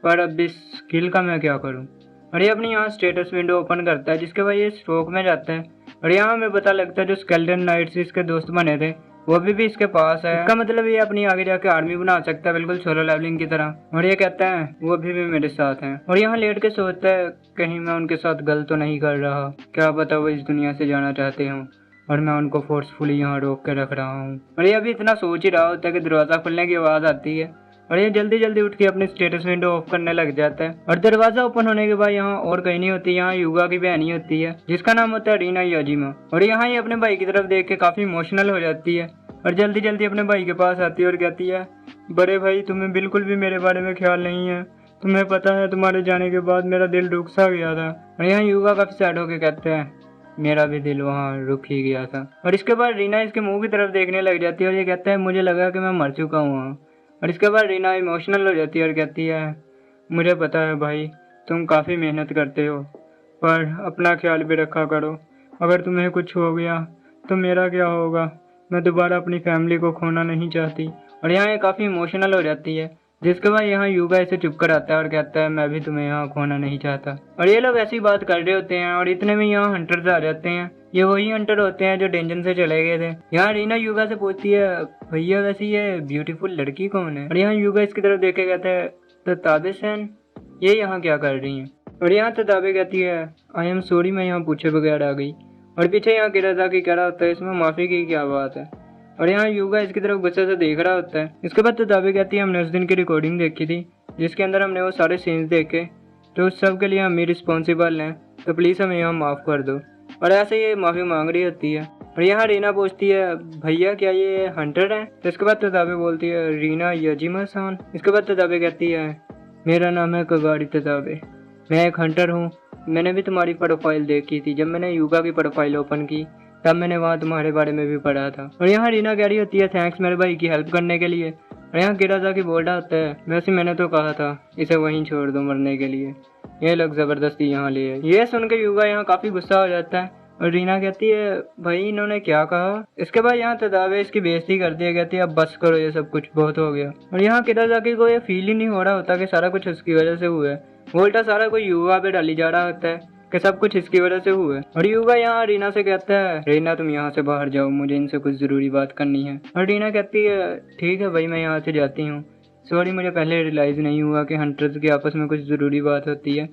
पर अब इस स्किल का मैं क्या करूँ। और ये अपनी यहाँ स्टेटस विंडो ओपन करता है, जिसके बाद ये स्ट्रोक में जाता है और यहाँ हमें पता लगता है जो स्केलेटन नाइट्स इसके दोस्त बने थे वो भी इसके पास है। इसका मतलब ये अपनी आगे जाके आर्मी बना सकता है बिल्कुल सोलो लेवलिंग की तरह। और ये कहता है वो भी मेरे साथ हैं। और यहाँ लेट के सोचता है कहीं मैं उनके साथ गलत तो नहीं कर रहा, क्या पता वो इस दुनिया से जाना चाहते हों और मैं उनको फोर्सफुली यहाँ रोक के रख रहा हूँ। और ये अभी इतना सोच ही रहा होता है कि दरवाज़ा खुलने की आवाज़ आती है और ये जल्दी जल्दी उठ के अपनी स्टेटस विंडो ऑफ करने लग जाता है। और दरवाजा ओपन होने के बाद यहाँ और कहीं नहीं होती, यहाँ युगा की बहन ही होती है जिसका नाम होता है रीना याजिमा। और यहाँ ये अपने भाई की तरफ देख के काफ़ी इमोशनल हो जाती है और जल्दी जल्दी अपने भाई के पास आती है और कहती है बड़े भाई तुम्हें बिल्कुल भी मेरे बारे में ख्याल नहीं है, तुम्हें पता है तुम्हारे जाने के बाद मेरा दिल रुक सा गया था। और यहाँ युगा काफ़ी सैड होकर कहते हैं मेरा भी दिल वहाँ रुक ही गया था। और इसके बाद रीना इसके मुंह की तरफ देखने लग जाती है और ये कहता है मुझे लगा कि मैं मर चुका हूँ वहाँ। और इसके बाद रीना इमोशनल हो जाती है और कहती है मुझे पता है भाई तुम काफ़ी मेहनत करते हो पर अपना ख्याल भी रखा करो, अगर तुम्हें कुछ हो गया तो मेरा क्या होगा? मैं दोबारा अपनी फैमिली को खोना नहीं चाहती। और यहाँ ये काफ़ी इमोशनल हो जाती है, जिसके बाद यहाँ युगा इसे चुप कर आता है और कहता है मैं भी तुम्हें यहाँ खोना नहीं चाहता। और ये लोग ऐसी बात कर रहे होते हैं और इतने में यहाँ हंटर्स आ जाते हैं। ये वही हंटर होते हैं जो डेंजन से चले गए थे। यहाँ रीना युगा से पूछती है भैया वैसे ये ब्यूटीफुल लड़की कौन है? और यहाँ युगा इसकी तरफ देख के कहता है तो ताबे सेन ये यहाँ क्या कर रही हैं? और यहाँ तताबे कहती है आई एम सॉरी मैं यहाँ पूछे बगैर आ गई। और पीछे यहाँ किराज़ाकी कह रहा होता है इसमें माफ़ी की क्या बात है? और यहाँ युगा इसकी तरफ गुस्से से देख रहा होता है। इसके बाद तताबे कहती है हमने उस दिन की रिकॉर्डिंग देखी थी जिसके अंदर हमने वो सारे सीन्स देखे, तो उस सब के लिए हम ही रिस्पॉन्सिबल हैं, तो प्लीज़ हमें यहाँ माफ़ कर दो। और ऐसे ये माफ़ी मांग रही होती है। और यहाँ रीना पूछती है भैया क्या ये हंटर है? तो इसके बाद तताबे बोलती है रीना यजिमा सान। इसके बाद तताबे कहती है मेरा नाम है कगाड़ी तताबे, मैं एक हंटर हूँ। मैंने भी तुम्हारी प्रोफाइल देखी थी, जब मैंने युगा की प्रोफाइल ओपन की तब मैंने वहाँ तुम्हारे बारे में भी पढ़ा था। और यहाँ रीना कह रही होती है थैंक्स मेरे भाई की हेल्प करने के लिए। और यहाँ किराज़ाकी बोल रहा होता है वैसे मैंने तो कहा था इसे वहीं छोड़ दो मरने के लिए, ये लोग ज़बरदस्ती यहाँ ले आए। ये सुन के युगा यहाँ काफ़ी गुस्सा हो जाता है और रीना कहती है भाई इन्होंने क्या कहा? इसके बाद यहाँ तदावे इसकी बेइज्जती करती है, कहती है अब बस करो ये सब कुछ बहुत हो गया। और यहाँ किराज़ाकी को ये फील ही नहीं हो रहा होता कि सारा कुछ उसकी वजह से हुआ है, वो उल्टा सारा कोई युगा पे डाली जा रहा होता है कि सब कुछ इसकी वजह से हुआ है। और युगा यहाँ रीना से कहता है रीना तुम यहाँ से बाहर जाओ, मुझे इनसे कुछ ज़रूरी बात करनी है। और रीना कहती है ठीक है भाई मैं यहाँ से जाती हूँ, सॉरी मुझे पहले रियलाइज़ नहीं हुआ कि हंटर्स के आपस में कुछ ज़रूरी बात होती है,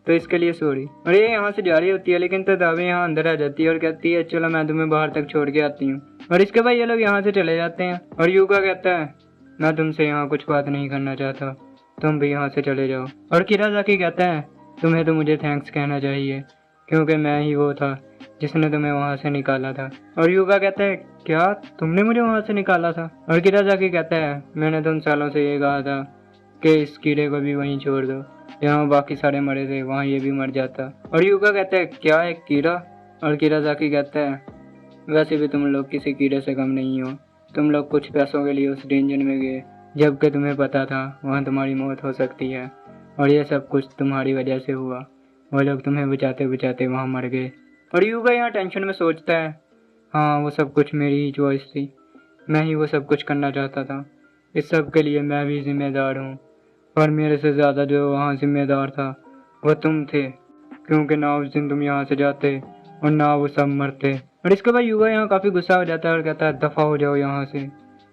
तो इसके लिए सॉरी। और ये यहाँ से जा रही होती है लेकिन तदावे यहाँ अंदर आ जाती है और कहती है चलो मैं तुम्हें बाहर तक छोड़ के आती हूँ। और इसके बाद ये लोग यहाँ से चले जाते हैं और युगा कहता है मैं तुमसे यहाँ कुछ बात नहीं करना चाहता, तुम भी यहाँ से चले जाओ। और किराज़ाकी कहता है तुम्हें तो मुझे थैंक्स कहना चाहिए क्योंकि मैं ही वो था जिसने तुम्हें वहाँ से निकाला था। और युगा कहता है क्या तुमने मुझे वहाँ से निकाला था? और किराज़ाकी कहता है मैंने तो उन सालों से ये कहा था कि इस कीड़े को भी वहीं छोड़ दो, यहाँ बाकी सारे मरे थे वहाँ ये भी मर जाता। और युगा कहता है क्या एक कीड़ा? और किराज़ाकी कहता है वैसे भी तुम लोग किसी कीड़े से कम नहीं हो, तुम लोग कुछ पैसों के लिए उस डेंजन में गए जबकि तुम्हें पता था वहाँ तुम्हारी मौत हो सकती है और ये सब कुछ तुम्हारी वजह से हुआ, वो लोग तुम्हें बचाते बचाते वहाँ मर गए। और युगा यहाँ टेंशन में सोचता है हाँ वो सब कुछ मेरी ही चॉइस थी, मैं ही वो सब कुछ करना चाहता था, इस सब के लिए मैं भी जिम्मेदार हूँ, पर मेरे से ज़्यादा जो वहाँ जिम्मेदार था वो तुम थे, क्योंकि ना उस दिन तुम यहाँ से जाते और ना वो सब मरते। और इसके बाद युगा यहाँ काफ़ी गुस्सा हो जाता है और कहता है दफ़ा हो जाओ यहाँ से।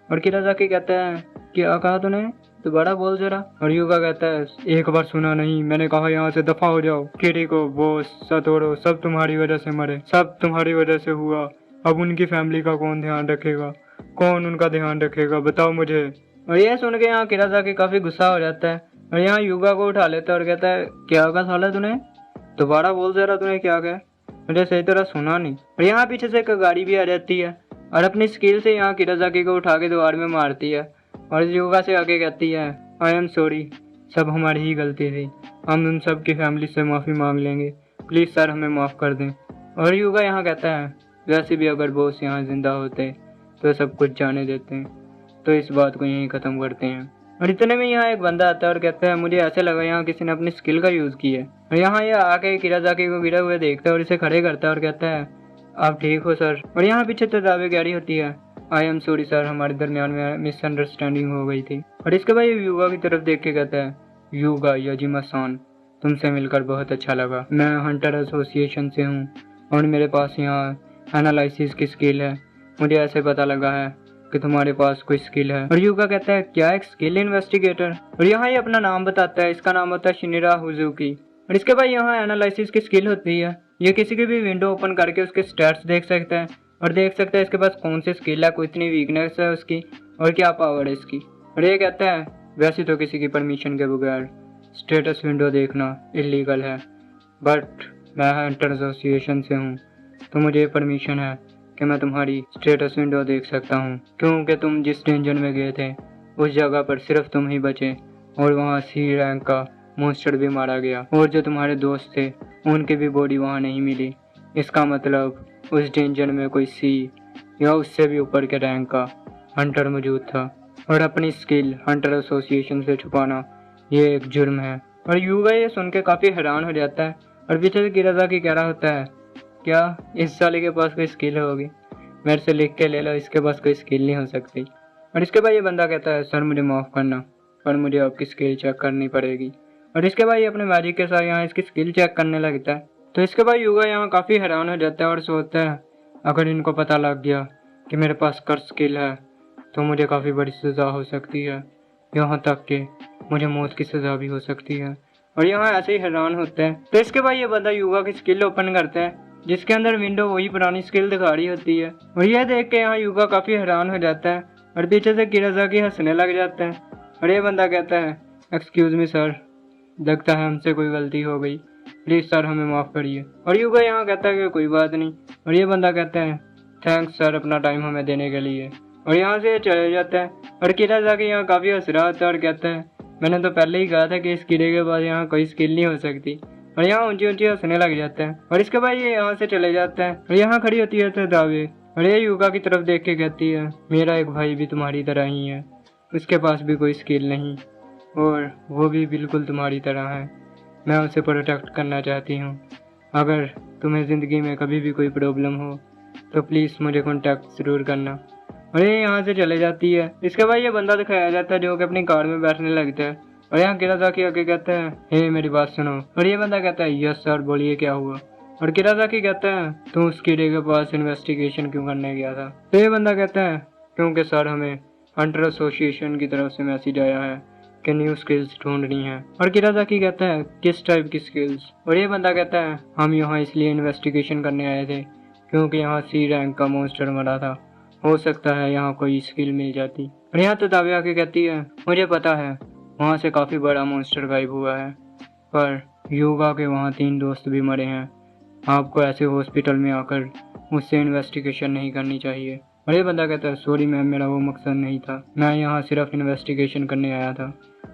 और किराज़ाकी कहता है क्या कहा तूने, दोबारा बोल जरा। और युगा कहता है एक बार सुना नहीं, मैंने कहा यहाँ से दफा हो जाओ। किरीको, बोस, सतोरो सब तुम्हारी वजह से मरे, सब तुम्हारी वजह से हुआ, अब उनकी फैमिली का कौन ध्यान रखेगा, कौन उनका ध्यान रखेगा बताओ मुझे। और यह सुन के यहाँ किराज़ाकी काफी गुस्सा हो जाता है और यहाँ युगा को उठा लेता है और कहता है क्या कहा साला तूने, दोबारा बोल जरा तूने क्या कहा, मुझे सही तरह सुना नहीं। और यहाँ पीछे से एक गाड़ी भी आ जाती है और अपनी स्किल से यहाँ किराज़ाकी को उठा के दीवार में मारती है और युगा से आगे कहती है आई एम सॉरी, सब हमारी ही गलती थी, हम उन सब की फैमिली से माफ़ी मांग लेंगे, प्लीज़ सर हमें माफ़ कर दें। और युगा यहाँ कहता है वैसे भी अगर बॉस यहाँ ज़िंदा होते तो सब कुछ जाने देते हैं, तो इस बात को यहीं ख़त्म करते हैं। और इतने में यहाँ एक बंदा आता है और कहता है मुझे ऐसे लगा यहाँ किसी ने अपनी स्किल का यूज़ किया है। और यहाँ ये आके किराज़ाकी को गिरे हुए देखता है और इसे खड़े करता है और कहता है आप ठीक हो सर। और यहाँ पीछे तदावे गाड़ी होती है आई एम सॉरी सर, हमारे दरमियान में मिसअंडरस्टैंडिंग हो गई थी। और इसके बाद युगा की तरफ देख के कहता है युगा यजिमा सान, तुमसे मिलकर बहुत अच्छा लगा, मैं हंटर एसोसिएशन से हूँ और मेरे पास यहाँ एनालिसिस की स्किल है, मुझे ऐसे पता लगा है कि तुम्हारे पास कोई स्किल है। और युगा कहता है क्या एक स्किल इन्वेस्टिगेटर। और यहाँ ये अपना नाम बताता है, इसका नाम होता है शिनिरा हुजुकी। और इसके बाद यहाँ एनालिसिस की स्किल होती है, ये किसी की भी विंडो ओपन करके उसके स्टैट्स देख सकता है और देख सकता है इसके पास कौन सी स्किल है, कोई इतनी वीकनेस है उसकी और क्या पावर है इसकी। और ये कहता है वैसे तो किसी की परमिशन के बगैर स्टेटस विंडो देखना इलीगल है, बट मैं हंटर एसोसिएशन से हूँ तो मुझे परमिशन है कि मैं तुम्हारी स्टेटस विंडो देख सकता हूँ, क्योंकि तुम जिस डेंजन में गए थे उस जगह पर सिर्फ तुम ही बचे और वहाँ सी रैंक का मॉन्स्टर भी मारा गया और जो तुम्हारे दोस्त थे उनकी भी बॉडी वहाँ नहीं मिली। इसका मतलब उस डेंजर में कोई सी या उससे भी ऊपर के रैंक का हंटर मौजूद था और अपनी स्किल हंटर एसोसिएशन से छुपाना ये एक जुर्म है। और युगा ये सुन के काफ़ी हैरान हो जाता है और पीछे से किराज़ाकी कह रहा होता है क्या इस साले के पास कोई स्किल होगी। मेरे से लिख के ले लो, इसके पास कोई स्किल नहीं हो सकती। और इसके बाद ये बंदा कहता है सर मुझे माफ़ करना, पर मुझे आपकी स्किल चेक करनी पड़ेगी। और इसके बाद ये अपने मैजिक के साथ यहाँ इसकी स्किल चेक करने लगता है। तो इसके बाद युगा यहाँ काफ़ी हैरान हो जाता है और सोचता है अगर इनको पता लग गया कि मेरे पास कर्स स्किल है तो मुझे काफ़ी बड़ी सज़ा हो सकती है, यहाँ तक कि मुझे मौत की सज़ा भी हो सकती है। और यहाँ ऐसे ही हैरान होता है। तो इसके बाद ये बंदा युगा की स्किल ओपन करता है जिसके अंदर विंडो वही पुरानी स्किल दिखा रही होती है। और यह देख के यहाँ युगा काफ़ी हैरान हो जाता है और पीछे से किराज़ाकी हंसने लग जाता है। और ये बंदा कहता है एक्सक्यूज़ मी सर, लगता है हमसे कोई गलती हो गई, प्लीज़ सर हमें माफ़ करिए। और युगा यहाँ कहता है कि कोई बात नहीं। और ये बंदा कहता है थैंक्स सर अपना टाइम हमें देने के लिए। और यहाँ से चले जाता है। और किराज़ाकी यहाँ काफ़ी हंस रहा होता है और कहता है मैंने तो पहले ही कहा था कि इस कीड़े के पास यहाँ कोई स्किल नहीं हो सकती। और यहाँ ऊंची ऊंची हंसने लग जाता है। और इसके बाद ये यहाँ से चले जाता है और यहाँ खड़ी होती है दावे। और ये युगा की तरफ देख के कहती है मेरा एक भाई भी तुम्हारी तरह ही है, उसके पास भी कोई स्किल नहीं और वो भी बिल्कुल तुम्हारी तरह है, मैं उसे प्रोटेक्ट करना चाहती हूँ। अगर तुम्हें ज़िंदगी में कभी भी कोई प्रॉब्लम हो तो प्लीज़ मुझे कॉन्टैक्ट ज़रूर करना। और ये यहाँ से चले जाती है। इसके बाद ये बंदा दिखाया जाता है जो कि अपनी कार में बैठने लगता है। और यहाँ किराज़ाकी आके कहता है हे मेरी बात सुनो। और ये बंदा कहता है यस सर बोलिए क्या हुआ। और किराज़ाकी कहता है तू उस कीड़े के पास इन्वेस्टिगेशन क्यों करने गया था। तो ये बंदा कहता है क्योंकि सर हमें हंटर एसोसिएशन की तरफ से मैसेज आया है कि न्यू स्किल्स ढूंढनी है। और किराज़ाकी कहता है किस टाइप की स्किल्स। और ये बंदा कहता है हम यहाँ इसलिए इन्वेस्टिगेशन करने आए थे क्योंकि यहाँ सी रैंक का मॉन्स्टर मरा था, हो सकता है यहाँ कोई स्किल मिल जाती। और यहाँ तो दावे आके कहती है मुझे पता है वहाँ से काफ़ी बड़ा मॉन्स्टर गायब हुआ है, पर युगा के वहाँ 3 दोस्त भी मरे हैं, आपको ऐसे हॉस्पिटल में आकर मुझसे इन्वेस्टिगेशन नहीं करनी चाहिए। और ये बंदा कहता है सॉरी मैम मेरा वो मकसद नहीं था, मैं यहाँ सिर्फ इन्वेस्टिगेशन करने आया था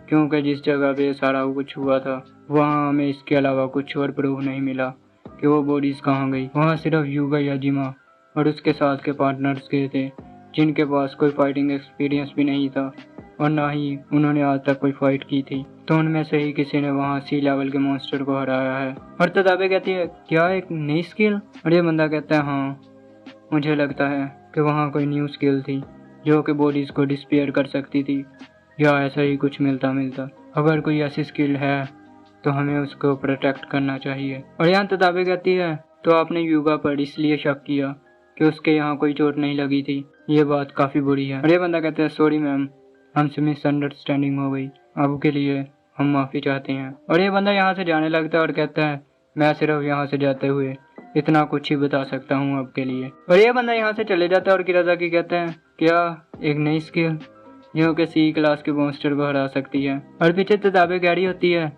क्योंकि जिस जगह पे सारा कुछ हुआ था वहाँ हमें इसके अलावा कुछ और प्रूफ नहीं मिला कि वो बॉडीज़ कहाँ गई। वहाँ सिर्फ युगा याजिमा और उसके साथ के पार्टनर्स गए थे जिनके पास कोई फाइटिंग एक्सपीरियंस भी नहीं था और ना ही उन्होंने आज तक कोई फाइट की थी, तो उनमें से ही किसी ने वहाँ सी लेवल के मॉन्स्टर को हराया है। और तदाबे कहती है क्या एक नई स्किल। और ये बंदा कहता है हाँ मुझे लगता है कि वहाँ कोई न्यू स्किल थी जो कि बॉडीज़ को डिस्पेयर कर सकती थी या ऐसा ही कुछ मिलता अगर कोई ऐसी स्किल है तो हमें उसको प्रोटेक्ट करना चाहिए। और यहाँ तदाबे कहती है तो आपने युगा पर इसलिए शक किया कि उसके यहाँ कोई चोट नहीं लगी थी, ये बात काफ़ी बुरी है। और ये बंदा कहता है सॉरी मैम हमसे मिसअंडरस्टैंडिंग हो गई, अब के लिए हम माफ़ी चाहते हैं। और ये बंदा यहाँ से जाने लगता है और कहता है मैं सिर्फ यहाँ से जाते हुए इतना कुछ ही बता सकता हूँ अब के लिए। और ये बंदा यहाँ से चले जाता है और किराज़ाकी कहता है क्या एक नई स्किल जो कि सी क्लास के मॉन्स्टर को हरा सकती है। और पीछे किताबें कह रही होती है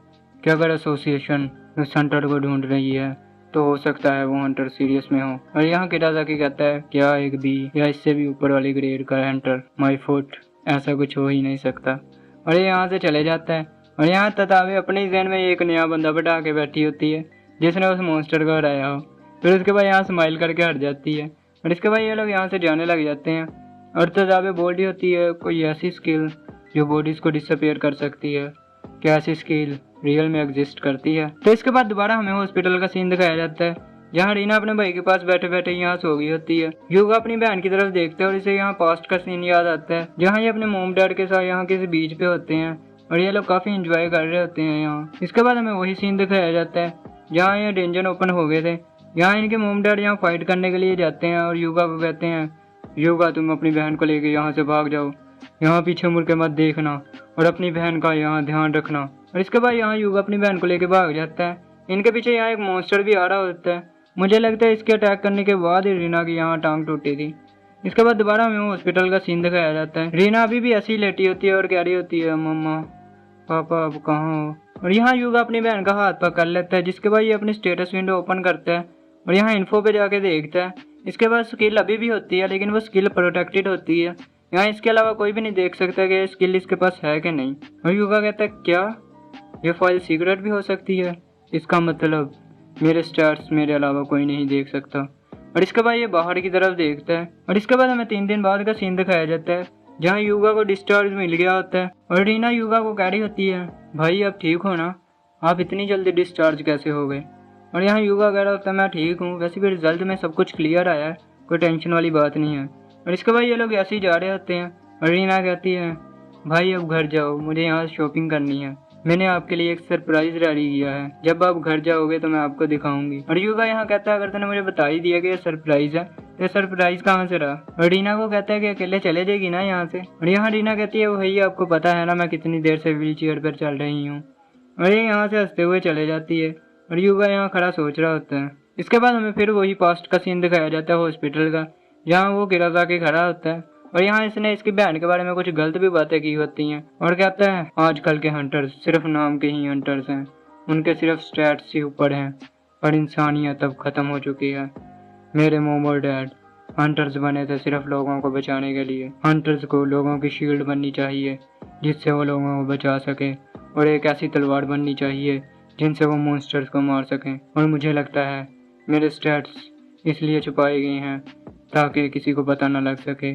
कि अगर एसोसिएशन उस हंटर को ढूंढ रही है तो हो सकता है वो हंटर सीरियस में हो। और यहाँ किराज़ाकी कहता है क्या एक बी या इससे भी ऊपर वाली ग्रेड का हंटर माई फुट, ऐसा कुछ हो ही नहीं सकता। और ये यहाँ से चले जाता है। और यहाँ ततावे अपने जहन में एक नया बंदा बैठा के बैठी होती है जिसने उस मॉन्स्टर को हराया हो। फिर उसके बाद यहाँ स्माइल करके हट जाती है। और इसके बाद ये लोग यहाँ से जाने लग जाते हैं। और ततावे बोल रही होती है कोई ऐसी स्किल जो बॉडीज़ को डिसअपियर कर सकती है, क्या ऐसी स्किल रियल में एग्जिस्ट करती है। तो इसके बाद दोबारा हमें हॉस्पिटल का सीन दिखाया जाता है जहाँ रीना अपने भाई के पास बैठे बैठे यहाँ सो गई होती है। युगा अपनी बहन की तरफ देखते हैं और इसे यहाँ पास्ट का सीन याद आता है जहाँ ये अपने मोम डैड के साथ यहाँ किसी बीच पे होते हैं और ये लोग काफ़ी इंजॉय कर रहे होते हैं यहाँ। इसके बाद हमें वही सीन दिखाया जाता है जहाँ ये डेंजन ओपन हो गए थे। यहाँ इनके मोम डैड यहाँ फाइट करने के लिए जाते हैं और युगा को कहते हैं युगा तुम अपनी बहन को लेके यहाँ से भाग जाओ, यहाँ पीछे मुड़ के मत देखना और अपनी बहन का यहाँ ध्यान रखना। और इसके बाद यहाँ युगा अपनी बहन को लेके भाग जाता है। इनके पीछे यहाँ एक मॉन्स्टर भी आ रहा होता है, मुझे लगता है इसके अटैक करने के बाद ही रीना की यहाँ टांग टूटी थी। इसके बाद दोबारा हमें हॉस्पिटल का सीन दिखाया जाता है। रीना अभी भी ऐसी लेटी होती है और कह रही होती है मम्मा पापा अब कहाँ हो। और यहाँ युगा अपनी बहन का हाथ पकड़ लेता है जिसके बाद ये अपनी स्टेटस विंडो ओपन करता है और यहाँ इन्फो पे जाके देखता है। इसके बाद स्किल अभी भी होती है लेकिन वो स्किल प्रोटेक्टेड होती है, यहाँ इसके अलावा कोई भी नहीं देख सकता कि स्किल इसके पास है कि नहीं। और युगा कहता है क्या ये फाइल सीक्रेट भी हो सकती है, इसका मतलब मेरे स्टार्स मेरे अलावा कोई नहीं देख सकता। और इसके बाद ये बाहर की तरफ देखता है। और इसके बाद हमें 3 दिन बाद का सीन दिखाया जाता है जहाँ युगा को डिस्चार्ज मिल गया होता है और रीना युगा को कह रही होती है भाई अब ठीक हो ना, आप इतनी जल्दी डिस्चार्ज कैसे हो गए। और यहाँ युगा कह रहा होता है मैं ठीक हूँ, वैसे भी रिजल्ट में सब कुछ क्लियर आया है कोई टेंशन वाली बात नहीं है। और इसके बाद ये लोग ऐसे ही जा रहे होते हैं और रीना कहती है भाई अब घर जाओ, मुझे यहाँ शॉपिंग करनी है, मैंने आपके लिए एक सरप्राइज रेडी किया है, जब आप घर जाओगे तो मैं आपको दिखाऊंगी। और युगा यहाँ कहता है अगर तूने मुझे बता ही दिया कि ये सरप्राइज है तो ये सरप्राइज कहाँ से रहा। और रीना को कहता है कि अकेले चले जाएगी ना यहाँ से। और यहाँ रीना कहती है वही आपको पता है ना मैं कितनी देर से व्हील चेयर पर चल रही हूँ। और ये यहाँ से हंसते हुए चले जाती है और युगा यहाँ खड़ा सोच रहा होता है। इसके बाद हमें फिर वही पास्ट का सीन दिखाया जाता है हॉस्पिटल का, जहाँ वो गिरा के खड़ा होता है और यहाँ इसने इसकी बहन के बारे में कुछ गलत भी बातें की होती हैं और कहता है आजकल के हंटर्स सिर्फ नाम के ही हंटर्स हैं, उनके सिर्फ स्टैट्स ही ऊपर हैं और इंसानियत अब खत्म हो चुकी है। मेरे मॉम और डैड हंटर्स बने थे सिर्फ लोगों को बचाने के लिए। हंटर्स को लोगों की शील्ड बननी चाहिए जिससे वो लोगों को बचा सके और एक ऐसी तलवार बननी चाहिए जिनसे वो मॉन्स्टर्स को मार सकें। और मुझे लगता है मेरे स्टैट्स इसलिए छुपाए गए हैं ताकि किसी को पता न लग सके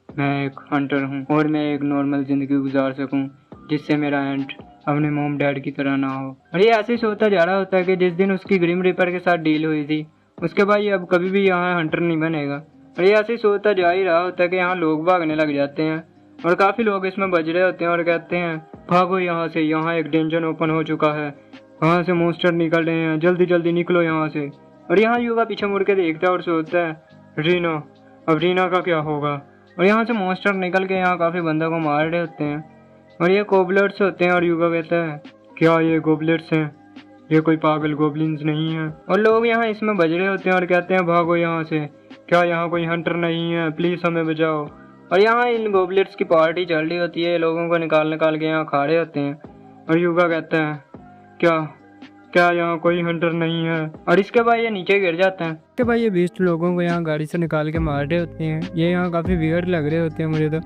मैं एक हंटर हूँ और मैं एक नॉर्मल ज़िंदगी गुजार सकूँ जिससे मेरा एंड अपने मॉम डैड की तरह ना हो। और ये ऐसे ही सोचता जा रहा होता है कि जिस दिन उसकी ग्रिम रिपर के साथ डील हुई थी उसके बाद ये अब कभी भी यहाँ हंटर नहीं बनेगा। और ये ऐसे ही सोचता जा ही रहा होता है कि यहाँ लोग भागने लग जाते हैं और काफ़ी लोग इसमें बज रहे होते हैं और कहते हैं भागो यहाँ से, यहाँ एक डेंजन ओपन हो चुका है, वहाँ से मॉन्स्टर निकल रहे हैं, जल्दी जल्दी निकलो यहाँ से। और यहाँ युवा पीछे मुड़ के देखता है और सोचता है रीना, अब रीना का क्या होगा। और यहाँ से मॉन्स्टर निकल के यहाँ काफ़ी बंदों को मार रहे होते हैं और ये गोबलेट्स होते हैं। और युवा कहता है क्या ये गोबलेट्स हैं, ये कोई पागल गोबलिन्स नहीं है। और लोग यहाँ इसमें बज रहे होते हैं और कहते हैं भागो यहाँ से, क्या यहाँ कोई हंटर नहीं है, प्लीज़ हमें बचाओ। और यहाँ इन गोबलेट्स की पार्टी चल रही होती है, लोगों को निकाल के यहाँ खा रहे होते हैं। और युवा कहता है क्या यहाँ कोई हंटर नहीं है। और इसके बाद ये नीचे गिर जाते हैं। इसके बाद ये 20 लोगों को यहाँ गाड़ी से निकाल के मार रहे होते हैं। ये यहाँ काफ़ी वियर्ड लग रहे होते हैं मुझे तो।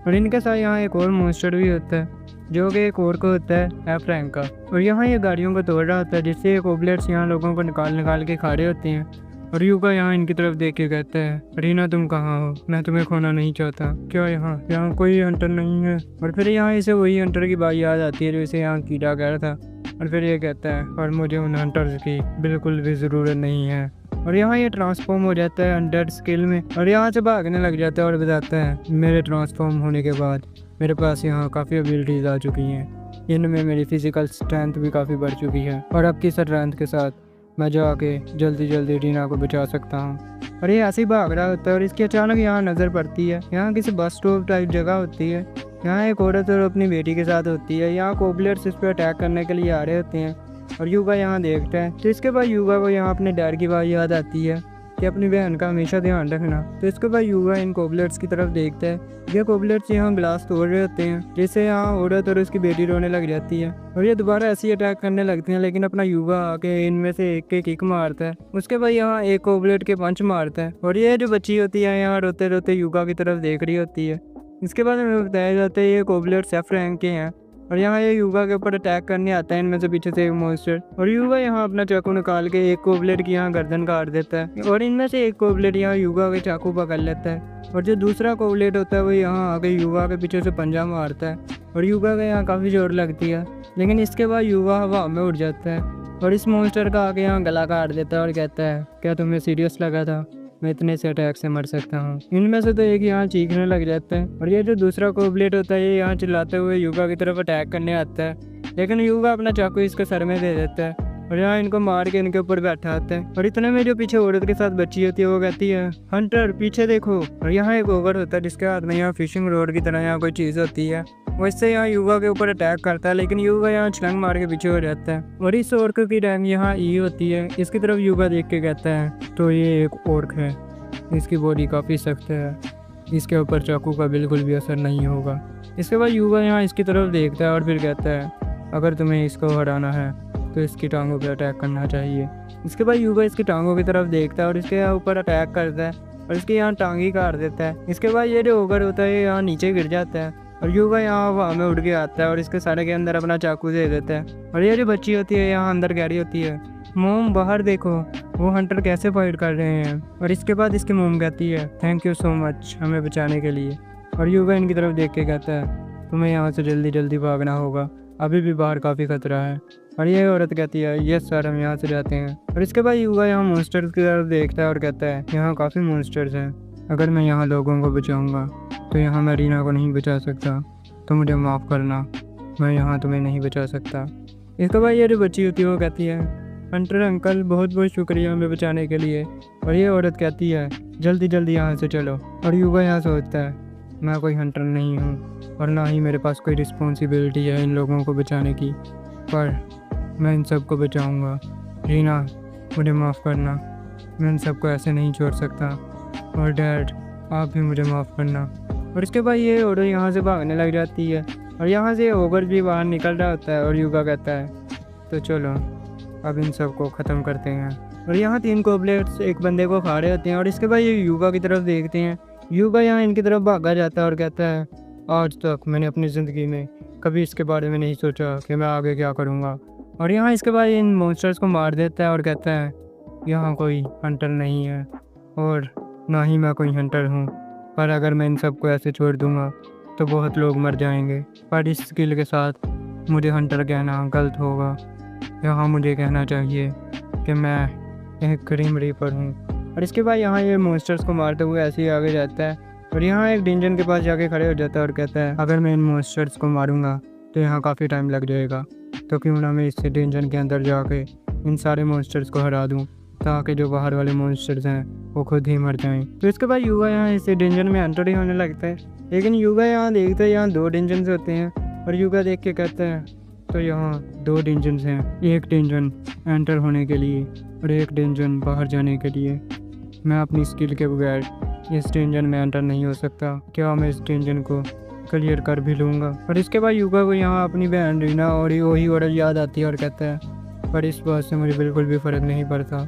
और इनके साथ यहाँ एक और मॉन्स्टर भी होता है जो कि एक और को होता है एफ रैंक का। और यहाँ ये गाड़ियों को तोड़ रहा होता है जिससे ये गोबलेट्स यहाँ लोगों को निकाल के खा रहे होते हैं। और युगा यहाँ इनकी तरफ देख के कहता है रीना तुम कहाँ हो, मैं तुम्हें खोना नहीं चाहता, क्या यहाँ कोई हंटर नहीं है। और फिर यहाँ इसे वही हंटर की बात याद आती है जो इसे यहाँ कीड़ा कह रहा था। और फिर ये कहता है और मुझे उन हंटर्स की बिल्कुल भी ज़रूरत नहीं है। और यहाँ ये ट्रांसफॉर्म हो जाता है 100 स्किल में और यहाँ से भागने लग जाता है और बताता है मेरे ट्रांसफॉर्म होने के बाद मेरे पास यहाँ काफ़ी एबिलिटीज़ आ चुकी हैं, इनमें मेरी फिज़िकल स्ट्रेंथ भी काफ़ी बढ़ चुकी है और अब की स्ट्रेंथ के साथ मैं जाके जल्दी रीना को बचा सकता हूँ। और ये ऐसे ही भाग रहा होता है और इसकी अचानक यहाँ नज़र पड़ती है, यहाँ किसी बस स्टॉप टाइप जगह होती है, यहाँ एक औरत और अपनी बेटी के साथ होती है। यहाँ गोबलेट्स इस पर अटैक करने के लिए आ रहे होते हैं और युगा यहाँ देखता है। तो इसके बाद युगा को यहाँ अपने डैड की बात याद आती है कि अपनी बहन का हमेशा ध्यान रखना। तो इसके बाद युगा इन गोबलेट्स की तरफ देखता है। ये गोबलेट्स यहाँ ग्लास तोड़ रहे होते हैं जिससे यहाँ औरत और उसकी बेटी रोने लग जाती है और ये दोबारा ऐसे ही अटैक करने लगती हैं, लेकिन अपना युगा आके इनमें से एक के किक मारता है। उसके बाद यहाँ एक गोबलेट के पंच मारता है और ये जो बच्ची होती है यहाँ रोते रोते युगा की तरफ देख रही होती है। इसके बाद हमें बताया जाता है ये गोबलेट्स एफ रैंक के हैं और यहाँ ये युगा के ऊपर अटैक करने आता है इनमें से पीछे से एक मॉन्स्टर। और युगा यहाँ अपना चाकू निकाल के एक गोबलेट की यहाँ गर्दन काट देता है और इनमें से एक गोबलेट यहाँ युगा के चाकू पकड़ लेता है और जो दूसरा गोबलेट होता है वो यहाँ आके युगा के पीछे से पंजा मारता है और युगा के यहाँ काफ़ी जोर लगती है। लेकिन इसके बाद युगा हवा में उड़ जाता है और इस मॉन्स्टर का आके यहाँ गला काट देता है और कहता है क्या तुम्हें सीरियस लगा था, मैं इतने से अटैक से मर सकता हूँ। इनमें से तो एक यहाँ चीखने लग जाता है और ये जो दूसरा गोबलेट होता है ये यहाँ चिल्लाते हुए युगा की तरफ अटैक करने आता है, लेकिन युगा अपना चाकू इसके सर में दे देता है और यहाँ इनको मार के इनके ऊपर बैठा आता है। और इतने में जो पीछे औरत के साथ बच्ची होती है वो कहती है हंटर पीछे देखो। और यहाँ एक ओवर होता है जिसके हाथ में यहाँ फिशिंग रोड की तरह यहाँ कोई चीज़ होती है, वो इससे यहाँ युगा के ऊपर अटैक करता है, लेकिन युगा यहाँ छलांग मार के पीछे हो जाता है। और इस ओर्क की रैंक यहाँ ई होती है। इसकी तरफ युगा देख के कहता है तो ये एक ओर्क है, इसकी बॉडी काफ़ी सख्त है, इसके ऊपर चाकू का बिल्कुल भी असर नहीं होगा। इसके बाद युवा यहाँ इसकी तरफ देखता है और फिर कहता है अगर तुम्हें इसको हराना है तो इसकी टांगों पर अटैक करना चाहिए। इसके बाद युवा इसकी टांगों की तरफ देखता है और इसके ऊपर अटैक करता है और इसके यहाँ टांग ही काट देता है। इसके बाद ये जो ओगर होता है यहाँ नीचे गिर जाता है और युवा यहाँ हवा में उड़ के आता है और इसके सारे के अंदर अपना चाकू दे देता है। और ये जो बच्ची होती है यहाँ अंदर कह रही होती है मोम बाहर देखो वो हंटर कैसे फाइट कर रहे हैं। और इसके बाद इसकी मोम कहती है थैंक यू सो मच हमें बचाने के लिए। और युवा इनकी तरफ देख के कहता है तुम्हें यहाँ से जल्दी भागना होगा, अभी भी बाहर काफ़ी खतरा है। और ये औरत कहती है यस सर, हम यहाँ से जाते हैं। और इसके बाद युवा यहाँ मॉन्स्टर्स की तरफ देखता है और कहता है यहाँ काफ़ी मॉन्स्टर्स हैं, अगर मैं यहाँ लोगों को बचाऊँगा तो यहाँ मैं रीना को नहीं बचा सकता, तो मुझे माफ़ करना, मैं यहाँ तुम्हें नहीं बचा सकता। इसके बाद ये जो बच्ची होती है वो कहती है हंटर अंकल बहुत बहुत शुक्रिया हमें बचाने के लिए। और ये औरत कहती है जल्दी जल्दी यहाँ से चलो। और युवा यहाँ सोचता है मैं कोई हंटर नहीं हूँ और ना ही मेरे पास कोई रिस्पॉन्सिबिलिटी है इन लोगों को बचाने की, पर मैं इन सबको बचाऊँगा। रीना मुझे माफ़ करना, मैं इन सबको ऐसे नहीं छोड़ सकता, और डैड आप भी मुझे माफ़ करना। और इसके बाद ये औरत यहाँ से भागने लग जाती है और यहाँ से ओगर भी बाहर निकल रहा होता है। और युवा कहता है तो चलो अब इन सब को ख़त्म करते हैं। और यहाँ 3 कोबलेट्स एक बंदे को खा रहे होते हैं। और इसके बाद ये युवा की तरफ देखते हैं। युवा यहाँ इनकी तरफ भागा जाता है और कहता है आज तक मैंने अपनी ज़िंदगी में कभी इसके बारे में नहीं सोचा कि मैं आगे क्या करूँगा। और यहाँ इसके बाद इन मॉन्स्टर्स को मार देता है और कहता है यहाँ कोई हंटर नहीं है और ना ही मैं कोई हंटर हूँ, पर अगर मैं इन सबको ऐसे छोड़ दूँगा तो बहुत लोग मर जाएंगे, पर इस स्किल के साथ मुझे हंटर कहना गलत होगा। यहाँ मुझे कहना चाहिए कि मैं एक क्रीम रीपर हूँ। और इसके बाद यहाँ ये मॉन्स्टर्स को मारते हुए ऐसे ही आगे जाता है और यहाँ एक डेंजन के पास जाके खड़े हो जाता है और कहता है अगर मैं इन मॉन्स्टर्स को मारूंगा तो यहाँ काफ़ी टाइम लग जाएगा, तो क्यों ना मैं इस डेंजन के अंदर जाके इन सारे मॉन्स्टर्स को हरा दूँ ताकि जो बाहर वाले मॉन्स्टर्स हैं वो खुद ही मर जाएं। तो इसके बाद युवा यहाँ इस डेंजन में एंटर ही होने लगता है, लेकिन युवा यहाँ देखता है यहाँ 2 डेंजन होते हैं। और युवा देख के कहता है तो यहाँ 2 डेंजन हैं, एक डेंजन एंटर होने के लिए और एक डेंजन बाहर जाने के लिए। मैं अपनी स्किल के बगैर इस डेंजन में एंटर नहीं हो सकता, क्या मैं इस डेंजन को क्लियर कर भी लूँगा। और इसके बाद युवा को यहाँ अपनी बहन रीना और वही औरत याद आती है और कहता है पर इस बात से मुझे बिल्कुल भी फ़र्क नहीं पड़ता,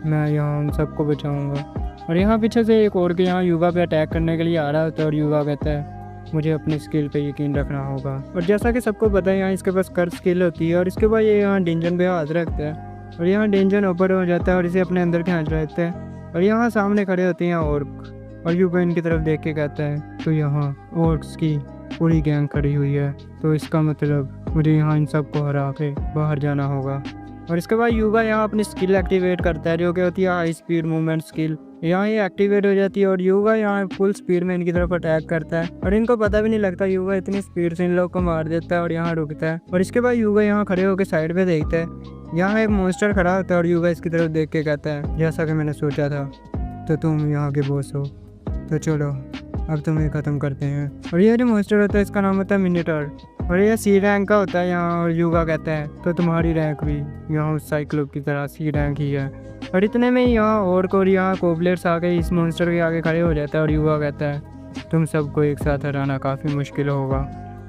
मैं यहाँ उन सबको बचाऊँगा। और यहाँ पीछे से एक और के यहाँ युवा पे अटैक करने के लिए आ रहा होता है और युवा कहता है मुझे अपनी स्किल पे यकीन रखना होगा। और जैसा कि सबको पता है यहाँ इसके पास कर स्किल होती है। और इसके बाद ये यहाँ डेंजन पे हाथ रखता है और यहाँ डेंजन ऊपर हो जाता है और इसे अपने अंदर खींच रहता है। और यहाँ सामने खड़े होते हैं ऑर्क और युवा इनकी तरफ देख के कहता है तो यहाँ ऑर्क्स की पूरी गैंग खड़ी हुई है, तो इसका मतलब मुझे यहाँ इन सबको हरा के बाहर जाना होगा। और इसके बाद युवा यहाँ अपनी स्किल एक्टिवेट करता है जो कि होती है हाई स्पीड मूवमेंट स्किल। यहाँ ये एक्टिवेट हो जाती है और युवा यहाँ फुल स्पीड में इनकी तरफ अटैक करता है और इनको पता भी नहीं लगता, युवा इतनी स्पीड से इन लोग को मार देता है और यहाँ रुकता है। और इसके बाद युवा यहाँ खड़े होकर साइड पे देखता है, यहाँ एक मॉन्स्टर खड़ा होता है और युवा इसकी तरफ देख के कहता है जैसा कि मैंने सोचा था, तो तुम यहाँ के बॉस हो, तो चलो अब तुम्हें ख़त्म करते हैं। और ये जो मॉन्स्टर होता है इसका नाम होता है मिनीटर और ये सी रैंक का होता है यहाँ। और युवा कहता है तो तुम्हारी रैंक भी यहाँ उस साइक्लोप की तरह सी रैंक ही है। और इतने में यहाँ और यहाँ कोबलेट्स आ गए इस मॉन्स्टर के आगे खड़े हो जाता है और युवा कहता है तुम सबको एक साथ हराना काफ़ी मुश्किल होगा।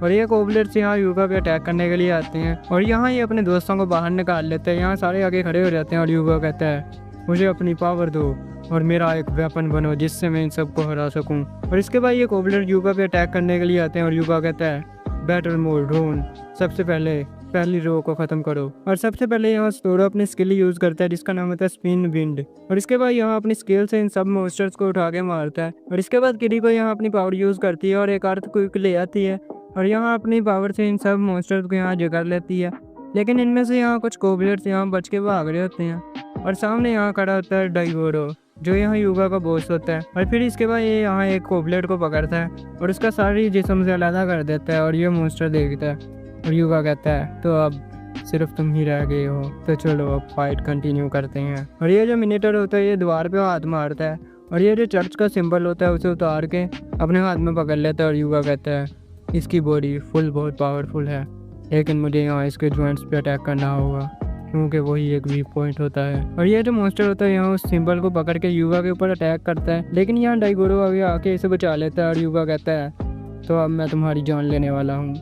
और ये कोबलेट्स यहाँ युवा पे अटैक करने के लिए आते हैं और यहाँ ये अपने दोस्तों को बाहर निकाल लेते हैं। यहाँ सारे आगे खड़े हो जाते हैं और युवा कहता है मुझे अपनी पावर दो और मेरा एक वेपन बनो जिससे मैं इन सबको हरा सकूं। और इसके बाद ये कोबलेट युवा पे अटैक करने के लिए आते हैं और युवा कहता है बैटल मोड ड्रोन, सबसे पहली रो को ख़त्म करो। और सबसे पहले यहाँ स्टोरो अपनी स्किल यूज़ करता है जिसका नाम होता है स्पिन विंड। और इसके बाद यहाँ अपनी स्किल से इन सब मॉन्स्टर्स को उठा के मारता है। और इसके बाद किरी को यहाँ अपनी पावर यूज़ करती है और एक अर्थ क्विक ले आती है और यहाँ अपनी पावर से इन सब मॉन्स्टर्स को यहाँ जगा लेती है। लेकिन इनमें से यहाँ कुछ कोबलेट्स यहाँ बच के भाग रहे होते हैं और सामने यहाँ खड़ा होता है डाइगोरो जो यहाँ युवा का बॉस होता है। और फिर इसके बाद ये यहाँ एक कोबलेट को पकड़ता है और उसका सारी जिस्म से अलग कर देता है और ये मॉन्स्टर देखता है और युवा कहता है तो अब सिर्फ तुम ही रह गए हो, तो चलो अब फाइट कंटिन्यू करते हैं। और ये जो मिनीटर होता है ये दीवार पे हाथ मारता है और ये जो चर्च का सिंबल होता है उसे उतार के अपने हाथ में पकड़ लेता है और युवा कहता है इसकी बॉडी बहुत पावरफुल है, लेकिन मुझे यहाँ इसके जॉइंट्स पे अटैक करना होगा क्योंकि वही एक वीक पॉइंट होता है। और ये जो मॉन्स्टर होता है यहाँ उस सिंबल को पकड़ के युवा के ऊपर अटैक करता है, लेकिन यहाँ डाइगोरो आगे आके इसे बचा लेता है और युवा कहता है तो अब मैं तुम्हारी जान लेने वाला हूँ,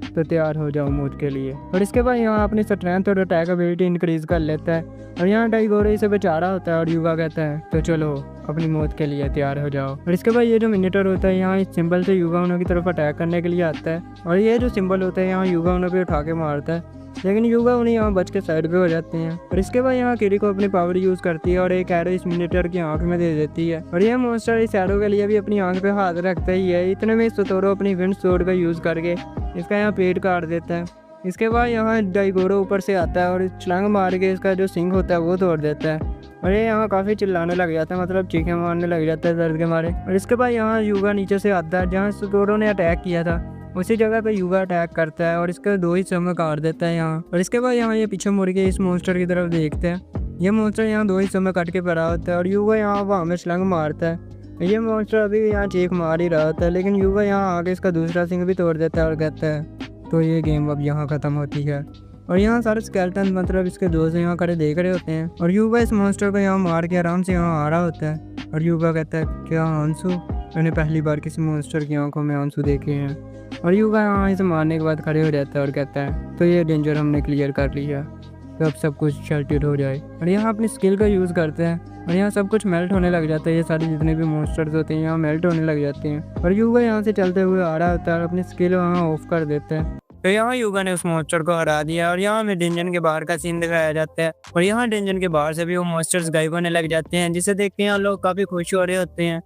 तो तैयार हो जाओ मौत के लिए। और इसके बाद यहाँ अपनी स्ट्रेंथ और अटैक एबिलिटी इंक्रीज कर लेता है और यहाँ डाइगोरो इसे बचा रहा होता है और युवा कहता है तो चलो अपनी मौत के लिए तैयार हो जाओ। और इसके बाद ये जो मिनीटर होता है यहाँ इस सिंबल से युवा उन्हों की तरफ अटैक करने के लिए आता है और ये जो सिंबल होता है यहाँ युवा उन्हों पे उठा के मारता है, लेकिन युवा उन्हें यहाँ बच के साइड पे हो जाते हैं। और इसके बाद यहाँ किरी को अपनी पावर यूज़ करती है और एक एरो इस मिनीटर की आंख में दे देती है और यह मॉन्स्टर इस एरो के लिए भी अपनी आंख पे हाथ रखता ही है। इतने में सतोरो अपनी विंड स्वॉर्ड का यूज़ करके इसका यहाँ पेट काट देता है इसके बाद यहाँ डाइगोरो ऊपर से आता है और इस छलांग मार के इसका जो सिंग होता है वो तोड़ देता है और ये यहाँ काफ़ी चिल्लाने लग जाता है, मतलब चीखें मारने लग जाता है दर्द के मारे। और इसके बाद यहाँ युगा नीचे से आता है जहाँ सुटोरो ने अटैक किया था, उसी जगह पे युगा अटैक करता है और इसके 2 हिस्सों में काट देता है यहाँ। और इसके बाद यहाँ ये पीछे मुड़ के इस मॉन्स्टर की तरफ देखते हैं। ये मॉन्स्टर यहाँ 2 हिस्सों में कट के पड़ा होता है और युगा यहाँ वहाँ में छलांग मारता है। ये मॉन्स्टर अभी भी यहाँ चीख मार ही रहा होता है, लेकिन युगा यहाँ आगे इसका दूसरा सिंग भी तोड़ देता है और कहता है तो ये गेम अब यहाँ ख़त्म होती है। और यहाँ सारे स्केलेटन मतलब इसके दोस्त यहाँ खड़े देख रहे होते हैं और युगा इस मॉन्स्टर को यहाँ मार के आराम से यहाँ आ रहा होता है। और युगा कहता है क्या आंसू, मैंने पहली बार किसी मॉन्स्टर की आंखों में आंसू देखे हैं। और युगा यहाँ इसे मारने के बाद खड़े हो जाता है और कहता है तो ये डेंजर हमने क्लियर कर लिया, तो अब सब कुछ शेल्टेड हो जाए। और यहाँ अपनी स्किल का यूज़ करते हैं और यहाँ सब कुछ मेल्ट होने लग जाता है। ये सारे जितने भी मॉन्स्टर्स होते हैं यहाँ मेल्ट होने लग जाते हैं और युगा यहाँ से चलते हुए आ रहा होता है और अपनी स्किल वहाँ ऑफ कर देता है। तो यहाँ युगा ने उस मॉन्स्टर को हरा दिया और यहाँ हमें डेंजन के बाहर का सीन दिखाया जाता है और यहाँ डेंजन के बाहर से भी वो मॉन्स्टर्स गायब होने लग जाते हैं, जिसे देख के यहाँ लोग काफ़ी खुश हो रहे होते हैं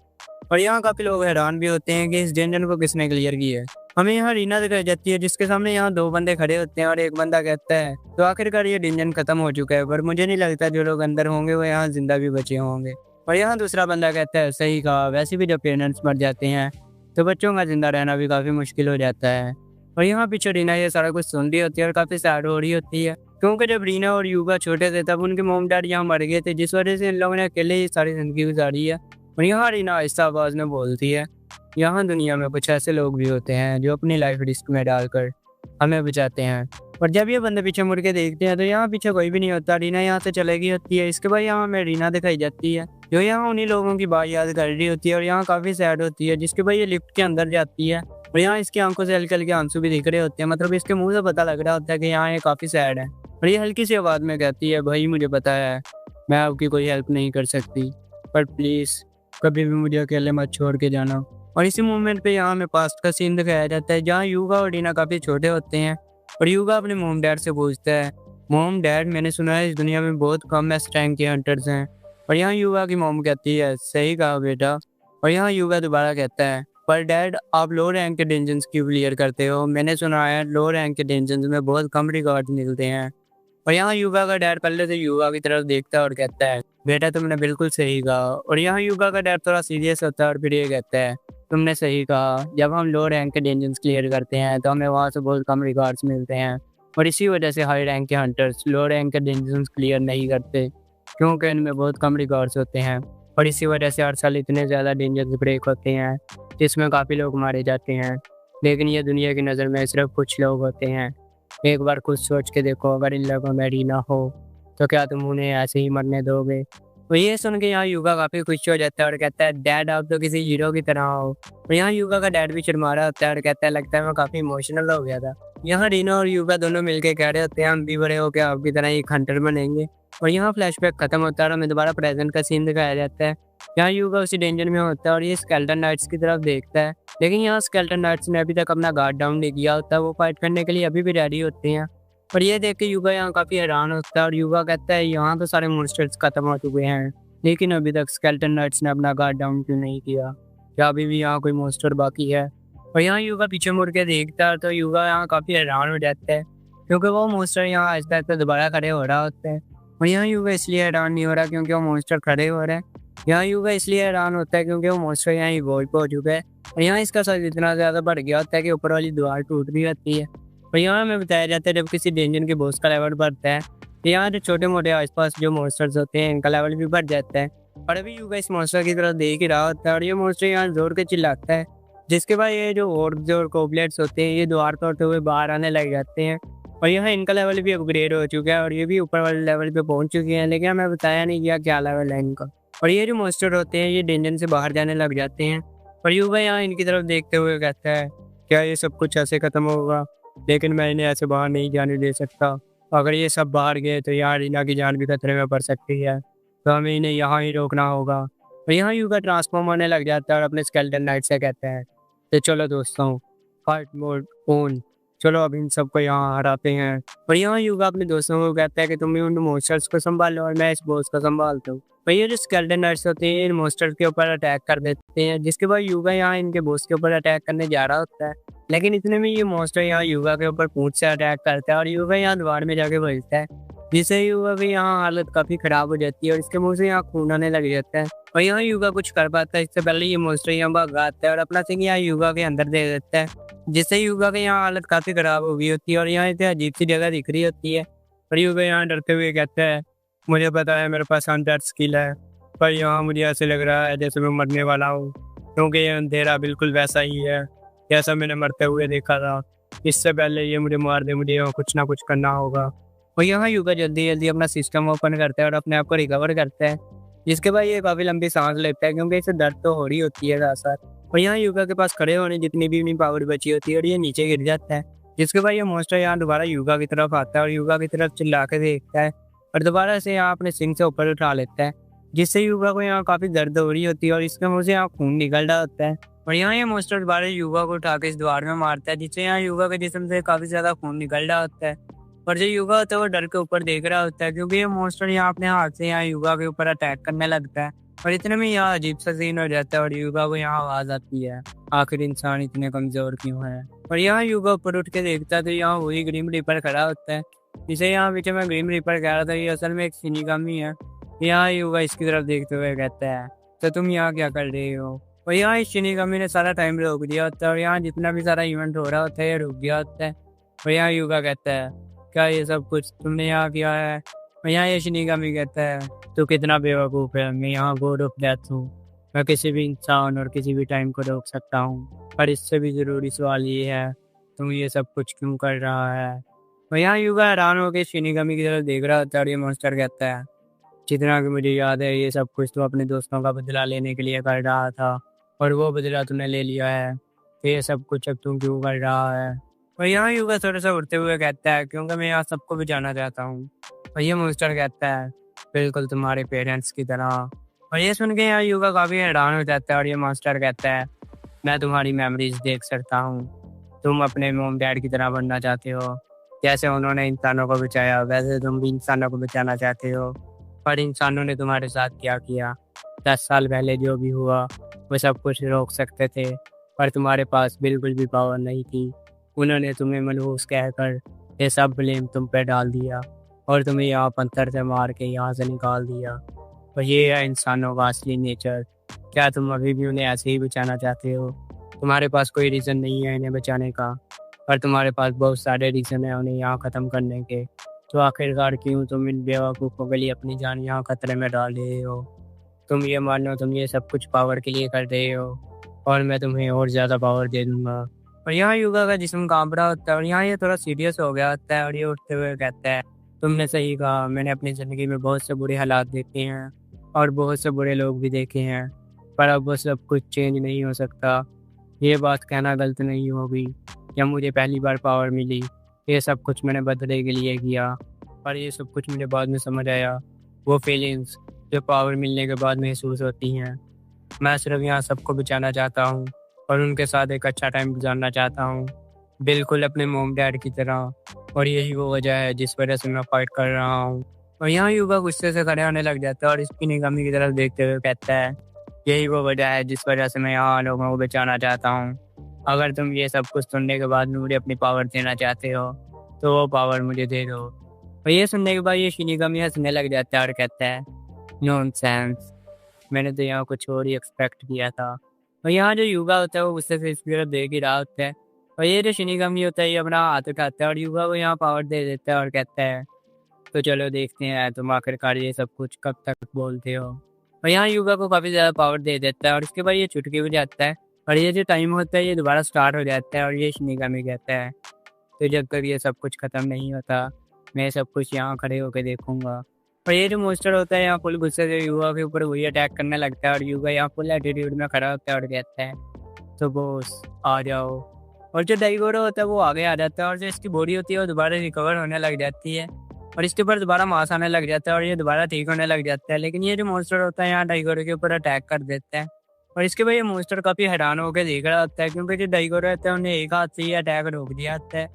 और यहाँ काफ़ी लोग हैरान भी होते हैं कि इस डेंजन को किसने क्लियर किया है। हमें यहाँ रीना दिखाई जाती है जिसके सामने यहाँ 2 बंदे खड़े होते हैं और एक बंदा कहता है तो आखिरकार ये डेंजन खत्म हो चुका है, पर मुझे नहीं लगता जो लोग अंदर होंगे वो यहाँ जिंदा भी बचे होंगे। और यहाँ दूसरा बंदा कहता है सही कहा, वैसे भी जब पेरेंट्स मर जाते हैं तो बच्चों का जिंदा रहना भी काफ़ी मुश्किल हो जाता है। और यहाँ पीछे रीना ये सारा कुछ सुन रही होती है और काफ़ी सैड हो रही होती है, क्योंकि जब रीना और युगा छोटे थे तब उनके मॉम डैड यहाँ मर गए थे, जिस वजह से इन लोगों ने अकेले ही सारी ज़िंदगी गुजारी है। और यहाँ रीना आहिस्ता आवाज़ में बोलती है यहाँ दुनिया में कुछ ऐसे लोग भी होते हैं जो अपनी लाइफ रिस्क में डालकर हमें बचाते हैं। और जब ये बंदे पीछे मुड़ के देखते हैं तो यहाँ पीछे कोई भी नहीं होता, रीना यहाँ से चले गई होती है। इसके बाद यहाँ हमें रीना दिखाई जाती है जो यहाँ उन्हीं लोगों की बात याद कर रही होती है और यहाँ काफ़ी सैड होती है, जिसके बाद ये लिफ्ट के अंदर जाती है और यहाँ इसकी आंखों से हल्के हल्के आंसू भी दिख रहे होते हैं, मतलब इसके मुंह से पता लग रहा होता है कि यहाँ ये काफ़ी सैड है। और ये हल्की सी आवाज़ में कहती है भाई मुझे पता है मैं आपकी कोई हेल्प नहीं कर सकती, पर प्लीज़ कभी भी मुझे अकेले मत छोड़ के जाना। और इसी मोमेंट पे यहाँ हमें पास्ट का सीन दिखाया जाता है जहाँ युगा और रीना काफ़ी छोटे होते हैं और युगा अपने मोम डैड से पूछता है मोम डैड मैंने सुना है इस दुनिया में बहुत कम एस रैंक के हंटर्स हैं। और यहाँ युगा की मोम कहती है सही कहा बेटा। और यहाँ युगा दोबारा कहता है पर डैड आप लो रैंक के डेंजन्स क्यों क्लियर करते हो, मैंने सुना है लो रैंक के डेंजन्स में बहुत कम रिकॉर्ड मिलते हैं। और यहाँ युगा का डैड पहले से युगा की तरफ देखता है और कहता है बेटा तुमने बिल्कुल सही कहा। और यहाँ युगा का डैड थोड़ा सीरियस होता है और फिर ये कहता है तुमने सही कहा, जब हम लो रैंक के डेंजन्स क्लियर करते हैं तो हमें वहाँ से बहुत कम रिकॉर्ड्स मिलते हैं और इसी वजह से हाई रैंक के हंटर्स लो रैंक के डेंजन्स क्लियर नहीं करते क्योंकि इनमें बहुत कम रिकॉर्ड्स होते हैं। और इसी वजह से हर साल इतने ज़्यादा डेंजर्स ब्रेक होते हैं जिसमें काफ़ी लोग मारे जाते हैं, लेकिन ये दुनिया की नज़र में सिर्फ कुछ लोग होते हैं। एक बार खुद सोच के देखो अगर इन लोगों में रीना हो तो क्या तुम उन्हें ऐसे ही मरने दोगे। तो ये सुन के यहाँ युगा काफ़ी खुश हो जाता है और कहता है डैड आप तो किसी हीरो की तरह हो। और यहाँ युगा का डैड भी शर्मा रहा होता है और कहता है लगता है मैं काफ़ी इमोशनल हो गया था। यहाँ रीना और युगा दोनों मिलकर कह रहे होते हैं हम भी बड़े हो के आपकी तरह एक हंटर बनेंगे। और यहाँ फ्लैशबैक खत्म होता है और हमें दोबारा प्रेजेंट का सीन दिखाया जाता है। यहाँ युगा उसी डेंजर में होता है और ये स्केलेटन नाइट्स की तरफ देखता है, लेकिन यहाँ स्केलेटन नाइट्स ने अभी तक अपना गार्ड डाउन नहीं किया होता, वो फाइट करने के लिए अभी भी रेडी होते हैं। और ये देख के युगा यहाँ काफ़ी हैरान होता है और युगा कहता है यहाँ तो सारे मॉन्स्टर्स खत्म हो चुके हैं, लेकिन अभी तक स्केलेटन नाइट्स ने अपना गार्ड डाउन क्यों नहीं किया, क्या अभी भी यहाँ कोई मॉन्स्टर बाकी है। और यहाँ युगा पीछे मुड़ के देखता है तो युगा यहाँ काफ़ी हैरान हो जाता है क्योंकि वो मॉन्स्टर यहाँ आहिस्ता आहिस्ता दोबारा खड़े हो रहा होता है। और यहाँ युगा इसलिए हैरान नहीं हो रहा क्योंकि वो मॉन्स्टर खड़े हो रहे हैं, यहाँ युगा इसलिए हैरान होता है क्योंकि वो मॉन्स्टर यहाँ इवॉल्व हो चुका है और यहाँ इसका साइज इतना ज़्यादा बढ़ गया होता है कि ऊपर वाली दीवार टूट भी जाती है। और यहाँ हमें बताया जाता है जब किसी डेंजर के बॉस का लेवल बढ़ता है तो यहाँ जो छोटे मोटे आसपास जो मॉन्स्टर्स होते हैं इनका लेवल भी बढ़ जाता है। और अभी युगा इस मॉन्स्टर की तरफ देख ही रहा होता है और ये मॉन्स्टर यहाँ जोर के चिल्लाता है, जिसके बाद ये जो ऑर्ब्स और कोबलेट्स होते हैं ये द्वार तोड़ते हुए बाहर आने लग जाते हैं। और यहाँ इनका लेवल भी अपग्रेड हो चुका है और ये भी ऊपर वाले लेवल पे पहुँच चुके हैं, लेकिन हमें बताया नहीं गया क्या लेवल है इनका। और ये जो मॉन्स्टर होते हैं ये डेंजर से बाहर जाने लग जाते हैं और युगा यहाँ इनकी तरफ देखते हुए कहता है क्या ये सब कुछ ऐसे ख़त्म होगा, लेकिन मैं इन्हें ऐसे बाहर नहीं जाने दे सकता। अगर ये सब बाहर गए तो यहाँ रीना की जान भी खतरे में पड़ सकती है, तो हमें इन्हें यहाँ ही रोकना होगा। और यहाँ युगा ट्रांसफॉर्म होने लग जाता है और अपने स्केलेटन नाइट से कहता है तो चलो दोस्तों फाइट मोड ऑन। चलो अब इन सबको यहाँ हराते हैं। और यहाँ युगा अपने दोस्तों को कहता है कि तुम उन मॉन्स्टर्स को संभालो और मैं इस बॉस को संभालता हूँ। और ये जो स्केलेटन नर्स होते हैं इन मॉन्स्टर्स के ऊपर अटैक कर देते हैं, जिसके बाद युगा यहाँ इनके बॉस के ऊपर अटैक करने जा रहा होता है। लेकिन इतने में ये मॉन्स्टर यहाँ युगा के ऊपर पूंछ से अटैक करता है और युगा यहाँ दीवार में जाके बजता है, जिससे युगा की यहाँ हालत काफी खराब हो जाती है और इसके मुंह से यहाँ खून आने लग जाता है। और यहाँ युगा कुछ कर पाता है इससे पहले ये मॉन्स्टर यहाँ भाग आता है और अपना सिंह यहाँ युगा के अंदर दे देता है, जिससे युगा की यहाँ हालत काफी खराब हो गई होती है और यहाँ इतनी अजीब सी जगह दिख रही होती है। और युगा यहाँ डरते हुए कहता है, मुझे पता है मेरे पास हंटर स्किल है, पर यहाँ मुझे ऐसे लग रहा है जैसे मैं मरने वाला हूँ, क्योंकि ये अंधेरा बिल्कुल वैसा ही है जैसा मैंने मरते हुए देखा था। इससे पहले ये मुझे मार दे, मुझे यहाँ कुछ ना कुछ करना होगा। और यहाँ युगा जल्दी जल्दी अपना सिस्टम ओपन करता है और अपने आप को रिकवर करता है, जिसके बाद ये काफी लंबी सांस लेता है क्योंकि इसे दर्द तो हो रही होती है ज्यादा। और यहाँ युगा के पास खड़े होने जितनी भी अपनी पावर बची होती है और ये नीचे गिर जाता है, जिसके बाद ये मॉन्स्टर यहाँ दोबारा युगा की तरफ आता है और युगा की तरफ चिल्ला के देखता है और दोबारा से यहाँ अपने सिंह से ऊपर उठा लेता है, जिससे युगा को यहाँ काफी दर्द हो रही होती है और इसके मुंह से यहाँ खून निकल रहा होता है। और यहाँ ये मॉन्स्टर दोबारा युगा को उठा के इस दीवार में मारता है, जिससे यहाँ युगा के जिस्म से काफी ज्यादा खून निकल रहा होता है। और जो युगा होता है वो डर के ऊपर देख रहा होता है क्योंकि ये मॉन्स्टर यहाँ अपने हाथ से यहाँ युगा के ऊपर अटैक करने लगता है। और इतने में यहाँ अजीब सा सीन हो जाता है और युगा को यहाँ आवाज आती है, आखिर इंसान इतने कमजोर क्यों है। और यहाँ युगा ऊपर उठ के देखता है तो यहाँ वही ग्रीम रीपर खड़ा होता है, जिसे यहाँ पीछे मैं ग्रीम रीपर कह रहा था, ये असल में एक शिनिगामी है। यहाँ युगा इसकी तरफ देखते हुए कहता है, तो तुम यहाँ क्या कर रहे हो। और यहाँ इस शिनिगामी ने सारा टाइम रोक दिया होता है और यहाँ जितना भी सारा इवेंट हो रहा होता है ये रुक गया होता है। और यहाँ युगा कहता है, क्या ये सब कुछ तुमने यहाँ किया है। और यहाँ ये शिनिगामी कहता है, तो कितना बेवकूफ़ है, मैं यहाँ गॉड ऑफ डेथ हूँ, मैं किसी भी इंसान और किसी भी टाइम को रोक सकता हूँ। पर इससे भी ज़रूरी सवाल ये है, तुम ये सब कुछ क्यों कर रहा है। और यहाँ युगा हैरान होकर शिनिगामी की तरफ देख रहा होता है और ये मॉन्स्टर कहता है, जितना कि मुझे याद है ये सब कुछ तो अपने दोस्तों का बदला लेने के लिए कर रहा था और वो बदला तूने ले लिया है, तो ये सब कुछ अब तू क्यों कर रहा है। और यहाँ युगा थोड़ा सा उड़ते हुए कहता है, क्योंकि मैं यहाँ सबको बचाना चाहता हूँ। और ये मॉन्स्टर कहता है, बिल्कुल तुम्हारे पेरेंट्स की तरह। और ये सुन के यहाँ युगा काफ़ी हैरान हो जाता है और ये मॉन्स्टर कहता है, मैं तुम्हारी मेमोरीज देख सकता हूँ, तुम अपने मॉम डैड की तरह बनना चाहते हो, जैसे उन्होंने इंसानों को बचाया वैसे तुम भी इंसानों को बचाना चाहते हो। पर इंसानों ने तुम्हारे साथ क्या किया, 10 साल पहले जो भी हुआ वो सब कुछ रोक सकते थे, पर तुम्हारे पास बिल्कुल भी पावर नहीं थी। उन्होंने तुम्हें मनहूस कहकर ये सब ब्लेम तुम पे डाल दिया और तुम्हें यहाँ पत्थर से मार के यहाँ से निकाल दिया। और ये है इंसानों का असली नेचर। क्या तुम अभी भी उन्हें ऐसे ही बचाना चाहते हो। तुम्हारे पास कोई रीज़न नहीं है इन्हें बचाने का, पर तुम्हारे पास बहुत सारे रीज़न है उन्हें यहाँ ख़त्म करने के। तो आखिरकार क्यों तुम इन बेवकूफ़ों के लिए अपनी जान यहाँ खतरे में डाल रहे हो। तुम ये मानो तुम ये सब कुछ पावर के लिए कर रहे हो और मैं तुम्हें और ज़्यादा पावर दे दूँगा। और यहाँ युगा का जिस्म कांप रहा होता है और यहाँ ये थोड़ा सीरियस हो गया होता है और ये उठते हुए कहता है, तुमने सही कहा, मैंने अपनी ज़िंदगी में बहुत से बुरे हालात देखे हैं और बहुत से बुरे लोग भी देखे हैं, पर अब वो सब कुछ चेंज नहीं हो सकता। ये बात कहना गलत नहीं होगी, जब मुझे पहली बार पावर मिली ये सब कुछ मैंने बदले के लिए किया, पर ये सब कुछ मुझे बाद में समझ आया, वो फीलिंग्स जो पावर मिलने के बाद महसूस होती हैं। मैं सिर्फ यहाँ सबको बचाना चाहता हूँ और उनके साथ एक अच्छा टाइम गुजारना चाहता हूँ, बिल्कुल अपने मॉम डैड की तरह। और यही वो वजह है जिस वजह से मैं फाइट कर रहा हूँ। और यहाँ युगा गुस्से से खड़े होने लग जाता है और इसकी निगामी की तरफ देखते हुए कहता है, यही वो वजह है जिस वजह से मैं यहाँ लोगों को बचाना चाहता हूँ। अगर तुम ये सब कुछ सुनने के बाद मुझे अपनी पावर देना चाहते हो तो वो पावर मुझे दे दो। और ये सुनने के बाद ये शिनिगामी हंसने लग जाता है और कहता है, नॉनसेंस, मैंने तो यहाँ कुछ और ही एक्सपेक्ट किया था। और यहाँ जो युगा होता है वो गुस्से से इसकी तरफ देख ही रहा होता है और ये जो शिनिगामी होता है ये अपना हाथ उठाता है और युगा को यहाँ पावर दे देता है और कहता है, तो चलो देखते हैं तुम आखिरकार ये सब कुछ कब तक बोलते हो। और यहाँ युगा को काफ़ी ज़्यादा पावर दे देता है और उसके बाद ये चुटकी भी जाता है और ये जो टाइम होता है ये दोबारा स्टार्ट हो जाता है। और ये शिनिगामी कहता है, तो जब तक ये सब कुछ ख़त्म नहीं होता मैं सब कुछ यहाँ खड़े होकर देखूंगा। और ये जो मॉन्स्टर होता है यहाँ फुल गुस्से से युगा के ऊपर वही अटैक करने लगता है और युगा यहाँ फुल एटीट्यूड में खड़ा होता है और कहता है, तो बॉस आ जाओ। और जो डाइगोरो होता है वो आगे आ जाता है और जो इसकी बॉडी होती है वो दोबारा रिकवर होने लग जाती है और इसके ऊपर दोबारा मांस आने लग जाता है और ये दोबारा ठीक होने लग जाता है। लेकिन ये जो मॉन्स्टर होता है यहाँ डाइगोरो के ऊपर अटैक कर देता है और इसके बाद ये मॉन्स्टर काफ़ी हैरान होकर देख रहा होता है क्योंकि जो डाइगोरो रहता है उन्हें एक हाथ से ही अटैक रोक दिया होता है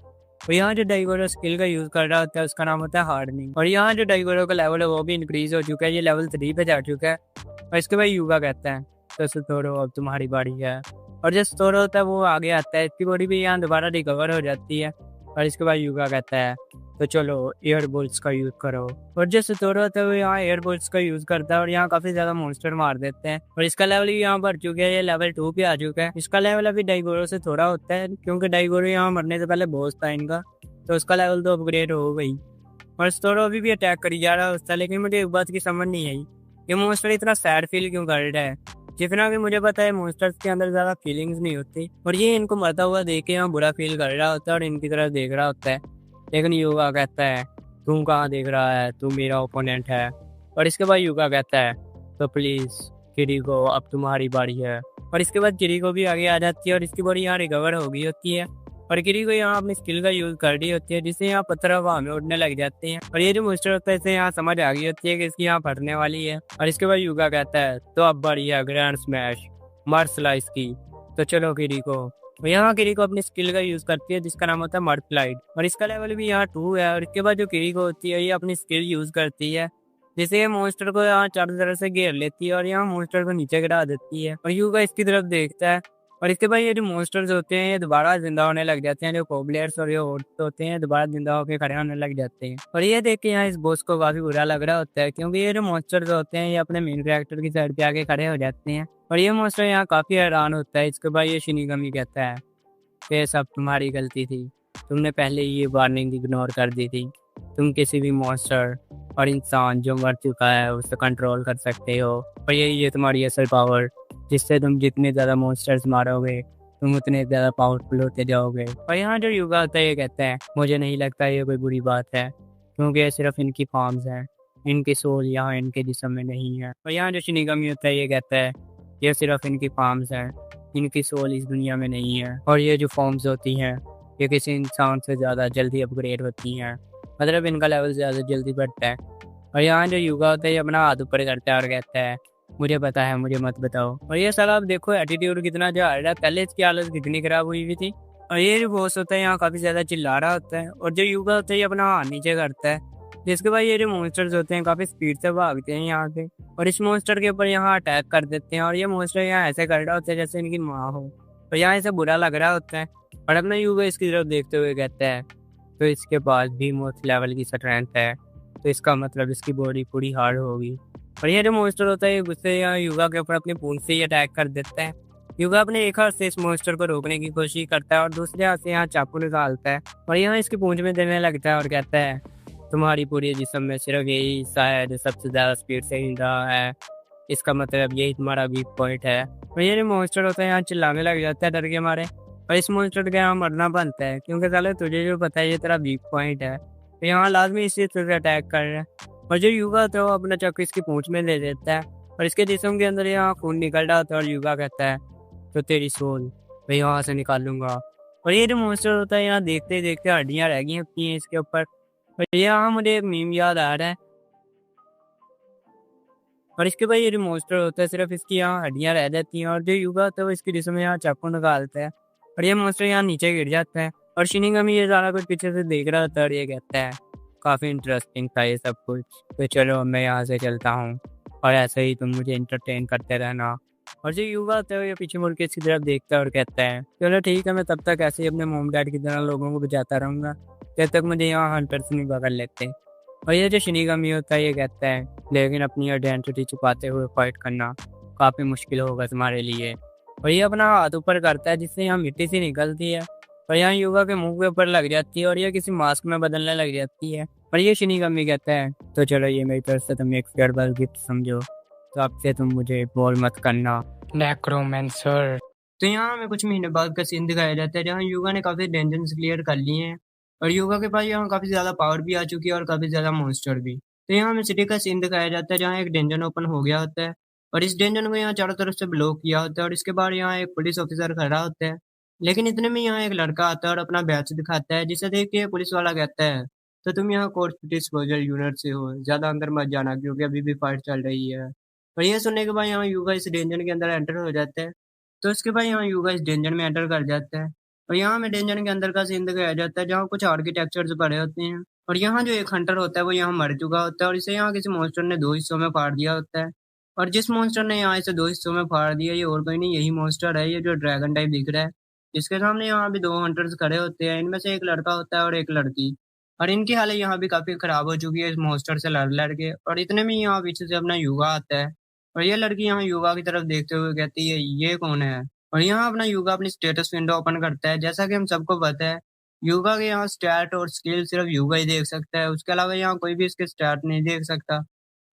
और यहाँ जो डाइगोरो स्किल का यूज़ कर रहा होता है उसका नाम होता है हार्डनिंग। और यहाँ जो डाइगोरो का लेवल है वो भी इंक्रीज हो चुका है, ये लेवल 3 पे जा चुका है। और इसके बाद युगा कहता है तो सतोरो अब तुम्हारी बारी है। और जो सतोरो होता है वो आगे आता है, इसकी बॉडी भी यहाँ दोबारा रिकवर हो जाती है। और इसके बाद युगा कहता है तो चलो एयर बोल्ट्स का यूज़ करो। और जो सतोरो होता है वो यहाँ एयर बोल्ट्स का यूज़ करता है और यहाँ काफ़ी ज़्यादा मॉन्स्टर मार देते हैं। और इसका लेवल भी यहाँ बढ़ चुका है, ये लेवल 2 पे आ चुका है। इसका लेवल अभी डाइगोरो से थोड़ा होता है क्योंकि डाइगोरो यहाँ मरने से पहले बॉस था इनका, तो उसका लेवल तो अपग्रेड हो गई। और सतोरो अभी भी अटैक करी जा रहा है उसका, लेकिन मुझे एक बात की समझ नहीं आई, ये मॉन्स्टर इतना सैड फील क्यों कर रहा है। जितना कि मुझे पता है मॉन्स्टर्स के अंदर ज़्यादा फीलिंग्स नहीं होती, और ये इनको मरता हुआ देख के यहाँ बुरा फील कर रहा होता है और इनकी तरफ देख रहा होता है। लेकिन युगा कहता है तुम कहाँ देख रहा है, तू मेरा ओपोनेंट है। और इसके बाद युगा कहता है तो प्लीज़ किरीको अब तुम्हारी बारी है। और इसके बाद किरीको भी आगे आ जाती है और इसकी बॉडी यहाँ रिकवर हो गई होती है। और किरीको यहाँ अपनी स्किल का यूज़ कर रही होती है जिससे यहाँ पत्थर हवा में उड़ने लग जाते हैं। और ये जो मॉन्स्टर होता है इसे यहाँ समझ आ गई होती है कि इसकी यहाँ फटने वाली है। और इसके बाद युगा कहता है तो अब बारी है ग्रैंड स्मैश, मार स्लाइस की, तो चलो किरीको। और यहाँ किरीको अपनी स्किल का यूज़ करती है जिसका नाम होता है मर्ड फ्लाइट। और इसका लेवल भी यहाँ 2 है। और इसके बाद जो किरीको होती है ये अपनी स्किल यूज़ करती है जिससे ये मॉन्स्टर को यहाँ चारों तरफ से घेर लेती है और यहाँ मॉन्स्टर को नीचे गिरा देती है। और युगा इसकी तरफ देखता है और इसके बाद ये जो मॉन्स्टर्स होते हैं ये दोबारा जिंदा होने लग जाते हैं, जो कोबलेट्स और ये होर्ड्स होते हैं दोबारा जिंदा होकर खड़े होने लग जाते हैं। और ये देख के यहाँ इस बॉस को काफी बुरा लग रहा होता है क्योंकि ये जो मॉन्स्टर्स होते हैं ये अपने मेन कैरेक्टर की साइड पे आके खड़े हो जाते हैं। और ये मॉन्स्टर यहाँ काफी हैरान होता है। इसके बाद ये शिनिगमी कहता है ये सब तुम्हारी गलती थी, तुमने पहले ही ये वार्निंग इग्नोर कर दी थी। तुम किसी भी मॉन्स्टर और इंसान जो मर चुका है उसे कंट्रोल कर सकते हो, और ये तुम्हारी असल पावर जिससे तुम जितने ज़्यादा मॉन्स्टर्स मारोगे तुम उतने ज़्यादा पावरफुल होते जाओगे। और यहाँ जो युगा होता है ये कहता है मुझे नहीं लगता ये कोई बुरी बात है क्योंकि ये सिर्फ इनकी फॉर्म्स हैं, इनकी सोल यहाँ इनके जिस्म में नहीं है। और यहाँ जो शिनिगमी होता है ये कहता है ये सिर्फ इनकी फॉर्म्स हैं, इनकी सोल इस दुनिया में नहीं है। और ये जो फॉर्म्स होती हैं ये किसी इंसान से ज़्यादा जल्दी अपग्रेड होती हैं, मतलब इनका लेवल ज़्यादा जल्दी बढ़ता है। और यहाँ जो युगा होता है ये अपना हाथ ऊपर करता है और कहता है मुझे पता है, मुझे मत बताओ। और ये साला आप देखो एटीट्यूड कितना जो आ रहा है, पहले इसकी हालत कितनी खराब हुई हुई थी। और ये जो बॉस होता है यहाँ काफ़ी ज़्यादा चिल्ला रहा होता है और जो युगा होता है ये अपना हाथ नीचे करता है, जिसके बाद ये जो मॉन्स्टर्स होते हैं काफ़ी स्पीड से भागते हैं यहाँ से और इस मॉन्स्टर के ऊपर यहाँ अटैक कर देते हैं। और ये मॉन्स्टर यहाँ ऐसे कर रहा होता है जैसे इनकी माँ हो, तो यहाँ इसे बुरा लग रहा होता है। और अपना युगा इसकी तरफ देखते हुए कहता है तो इसके पास भी मोस्ट लेवल की स्ट्रेंथ है, तो इसका मतलब इसकी बॉडी पूरी हार्ड होगी। और ये जो मॉन्स्टर होता है गुस्से या युगा के ऊपर अपनी पूंछ से ही अटैक कर देता है। युगा अपने एक हाथ से इस मॉन्स्टर को रोकने की कोशिश करता है और दूसरे हाथ से यहाँ चाकू निकालता है और यहाँ इसकी पूंछ में देने लगता है और कहता है तुम्हारी पूरी जिस्म में सिर्फ यही हिस्सा है जो सबसे ज़्यादा स्पीड से हिल रहा है, इसका मतलब यही तुम्हारा वीक पॉइंट है। और ये जो मॉन्स्टर होता है यहाँ चिल्लाने लग जाता है डर के मारे, और इस मॉन्स्टर के यहाँ मरना बनता है क्योंकि साले तुझे जो पता है ये तेरा वीक पॉइंट है, तो यहाँ लाजमी इसी तरह से अटैक कर रहा है। और जो युगा होता है वो अपना चाकू इसकी पूंछ में ले देता है और इसके जिस्म के अंदर यहाँ खून निकल रहा होता है और युगा कहता है तो तेरी सोल मैं यहाँ से निकाल लूंगा। और ये जो मॉन्स्टर होता है यहाँ देखते देखते हड्डियाँ रह गई होती हैं इसके ऊपर। और यहाँ मुझे एक मीम याद आ रहा है। और इसके बाद ये जो मॉन्स्टर होता है सिर्फ इसकी यहाँ हड्डियाँ रह जाती हैं और जो युगा होता है वो इसके जिस्म में यहाँ चाकू निकालता है और ये मॉन्स्टर यहाँ नीचे गिर जाता है। और शिनिगमी ये सारा कुछ पीछे से देख रहा होता है और ये कहता है काफ़ी इंटरेस्टिंग था ये सब कुछ, तो चलो मैं यहाँ से चलता हूँ और ऐसे ही तुम मुझे इंटरटेन करते रहना। और जो युवा होता है ये पीछे मुड़ के इसकी तरफ देखता है और कहता है चलो ठीक है, मैं तब तक ऐसे ही अपने मोम डैड की तरह लोगों को बचाता रहूँगा जब तक मुझे यहाँ हंटर्स नहीं पकड़ लेते। और ये जो शिनिगमी होता है ये कहता है लेकिन अपनी आइडेंटिटी छुपाते हुए फाइट करना काफ़ी मुश्किल होगा तुम्हारे लिए। और ये अपना हाथ ऊपर करता है जिससे यहाँ मिट्टी सी निकलती है और यहाँ युवा के मुंह के ऊपर लग जाती है और ये किसी मास्क में बदलने लग जाती है। और ये शिनिगमी कहता है तो चलो ये मेरी तरफ से तुम एक फेयरवेल गिफ्ट समझो, तो अब से तुम मुझे बोल मत करना नेक्रोमेंसर। तो यहाँ हमें कुछ महीने बाद का सीन दिखाया जाता है जहाँ युगा ने काफ़ी डेंजर्स क्लियर कर लिए हैं और युगा के पास यहाँ काफ़ी ज़्यादा पावर भी आ चुकी है और काफ़ी ज़्यादा मॉन्स्टर भी। तो यहाँ हमें सिटी का सीन दिखाया जाता है जहाँ एक डेंजन ओपन हो गया होता है और इस डेंजन को यहाँ चारों तरफ से ब्लॉक किया होता है और इसके बाद यहाँ एक पुलिस ऑफिसर खड़ा होता है। लेकिन इतने में यहाँ एक लड़का आता है और अपना बैच दिखाता है जिसे देख के पुलिस वाला कहता है तो तुम यहाँ कोर्ट डिस्क्लोजर यूनिट से हो, ज़्यादा अंदर मत जाना क्योंकि अभी भी फाइट चल रही है। और ये सुनने के बाद यहाँ युगा इस डेंजन के अंदर एंटर हो जाता है। तो उसके बाद यहाँ युगा इस डेंजन में एंटर कर जाता है और यहाँ हमें डेंजन के अंदर का सीन दिखाया जाता है जहाँ कुछ आर्किटेक्चर्स पड़े होते हैं। और यहाँ जो एक हंटर होता है वो यहाँ मर चुका होता है और इसे यहाँ किसी मॉन्स्टर ने 2 हिस्सों में फाड़ दिया होता है। और जिस मॉन्स्टर ने यहाँ इसे 2 हिस्सों में फाड़ दिया ये और कोई नहीं, यही मॉन्स्टर है, ये जो ड्रैगन टाइप दिख रहा है। इसके सामने यहाँ भी 2 हंटर्स खड़े होते हैं, इनमें से एक लड़का होता है और एक लड़की। और इनकी हालत यहाँ भी काफ़ी खराब हो चुकी है इस मॉन्स्टर से लड़ के। और इतने में यहाँ पीछे से अपना युवा आता है और ये लड़की यहाँ युवा की तरफ देखते हुए कहती है, ये कौन है? और यहाँ अपना युगा अपनी स्टेटस विंडो ओपन करता है। जैसा कि हम सबको पता है, युगा के यहाँ स्टैट और स्किल सिर्फ युगा ही देख सकता है, उसके अलावा यहाँ कोई भी इसके स्टैट नहीं देख सकता।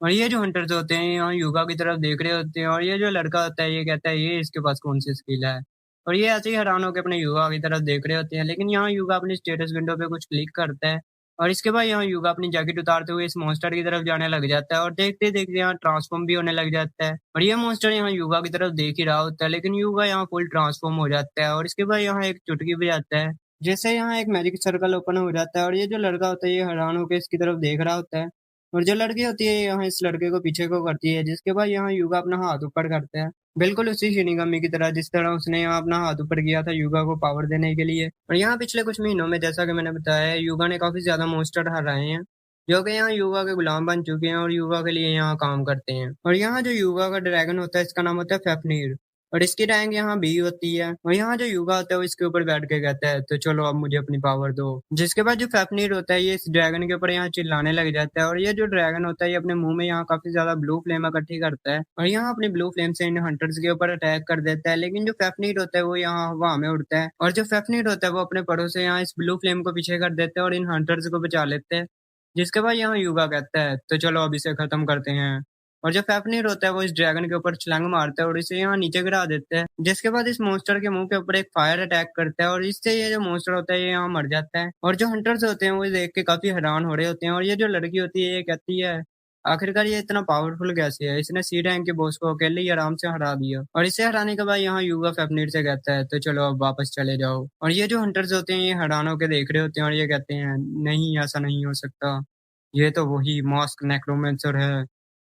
और ये जो हंटर्स होते हैं यहाँ युगा की तरफ देख रहे होते हैं और ये जो लड़का होता है ये कहता है ये इसके पास कौन सी स्किल है। और ये ऐसे ही हैरान होकर अपने युगा की तरफ देख रहे होते हैं, लेकिन यहाँ युगा अपनी स्टेटस विंडो पे कुछ क्लिक करता है और इसके बाद यहाँ युगा अपनी जैकेट उतारते हुए इस मॉन्स्टर की तरफ जाने लग जाता है और देखते देखते यहाँ ट्रांसफॉर्म भी होने लग जाता है। और ये मॉन्स्टर यहाँ युगा की तरफ देख ही रहा होता है, लेकिन युगा यहाँ फुल ट्रांसफॉर्म हो जाता है और इसके बाद यहाँ एक चुटकी बजाता है, जैसे यहाँ एक मैजिक सर्कल ओपन हो जाता है और ये जो लड़का होता है ये हैरान होकर इसकी तरफ देख रहा होता है। और जो लड़की होती है यहाँ इस लड़के को पीछे को करती है, जिसके बाद यहाँ युगा अपना हाथ ऊपर करता है, बिल्कुल उसी शिनिगामी की तरह जिस तरह उसने यहाँ अपना हाथ ऊपर किया था युगा को पावर देने के लिए। और यहाँ पिछले कुछ महीनों में जैसा कि मैंने बताया है युगा ने काफी ज्यादा मॉन्स्टर हराए हैं जो कि यहाँ युगा के गुलाम बन चुके हैं और युगा के लिए यहाँ काम करते हैं। और यहाँ जो युगा का ड्रैगन होता है इसका नाम होता है फेफनीर और इसकी रैंक यहाँ बी होती है। और यहाँ जो युगा होता है वो इसके ऊपर बैठ के कहता है तो चलो अब मुझे अपनी पावर दो। जिसके बाद जो फेफनीर होता है ये इस ड्रैगन के ऊपर यहाँ चिल्लाने लग जाता है और ये जो ड्रैगन होता है ये अपने मुंह में यहाँ काफी ज्यादा ब्लू फ्लेम इकट्ठी करता है और यहाँ अपनी ब्लू फ्लेम से इन हंटर्स के ऊपर अटैक कर देता है। लेकिन जो फेफनीर होता है वो यहाँ हवा में उड़ता है और जो फेफनीर होता है वो अपने पड़ों से यहाँ इस ब्लू फ्लेम को पीछे कर देता है और इन हंटर्स को बचा लेते हैं। जिसके बाद यहाँ युगा कहता है तो चलो अब इसे खत्म करते हैं। और जो फेफनीर होता है वो इस ड्रैगन के ऊपर छलांग मारता है और इसे यहाँ नीचे गिरा देता है। जिसके बाद इस मॉन्स्टर के मुंह के ऊपर एक फायर अटैक करता है और इससे ये जो मॉन्स्टर होता है ये यहाँ मर जाता है। और जो हंटर्स होते हैं वो देख के काफी हैरान हो रहे होते हैं और ये जो लड़की होती है ये कहती है आखिरकार ये इतना पावरफुल कैसे है, इसने सी रैंक के बॉस को अकेले ही आराम से हरा दिया। और इसे हराने के बाद यहाँ युगा फेफनीर से कहता है तो चलो अब वापस चले जाओ। और ये जो हंटर्स होते हैं ये हैरान होकर देख रहे होते हैं और ये कहते हैं नहीं ऐसा नहीं हो सकता, ये तो वही मास्क नेक्रोमेंसर है।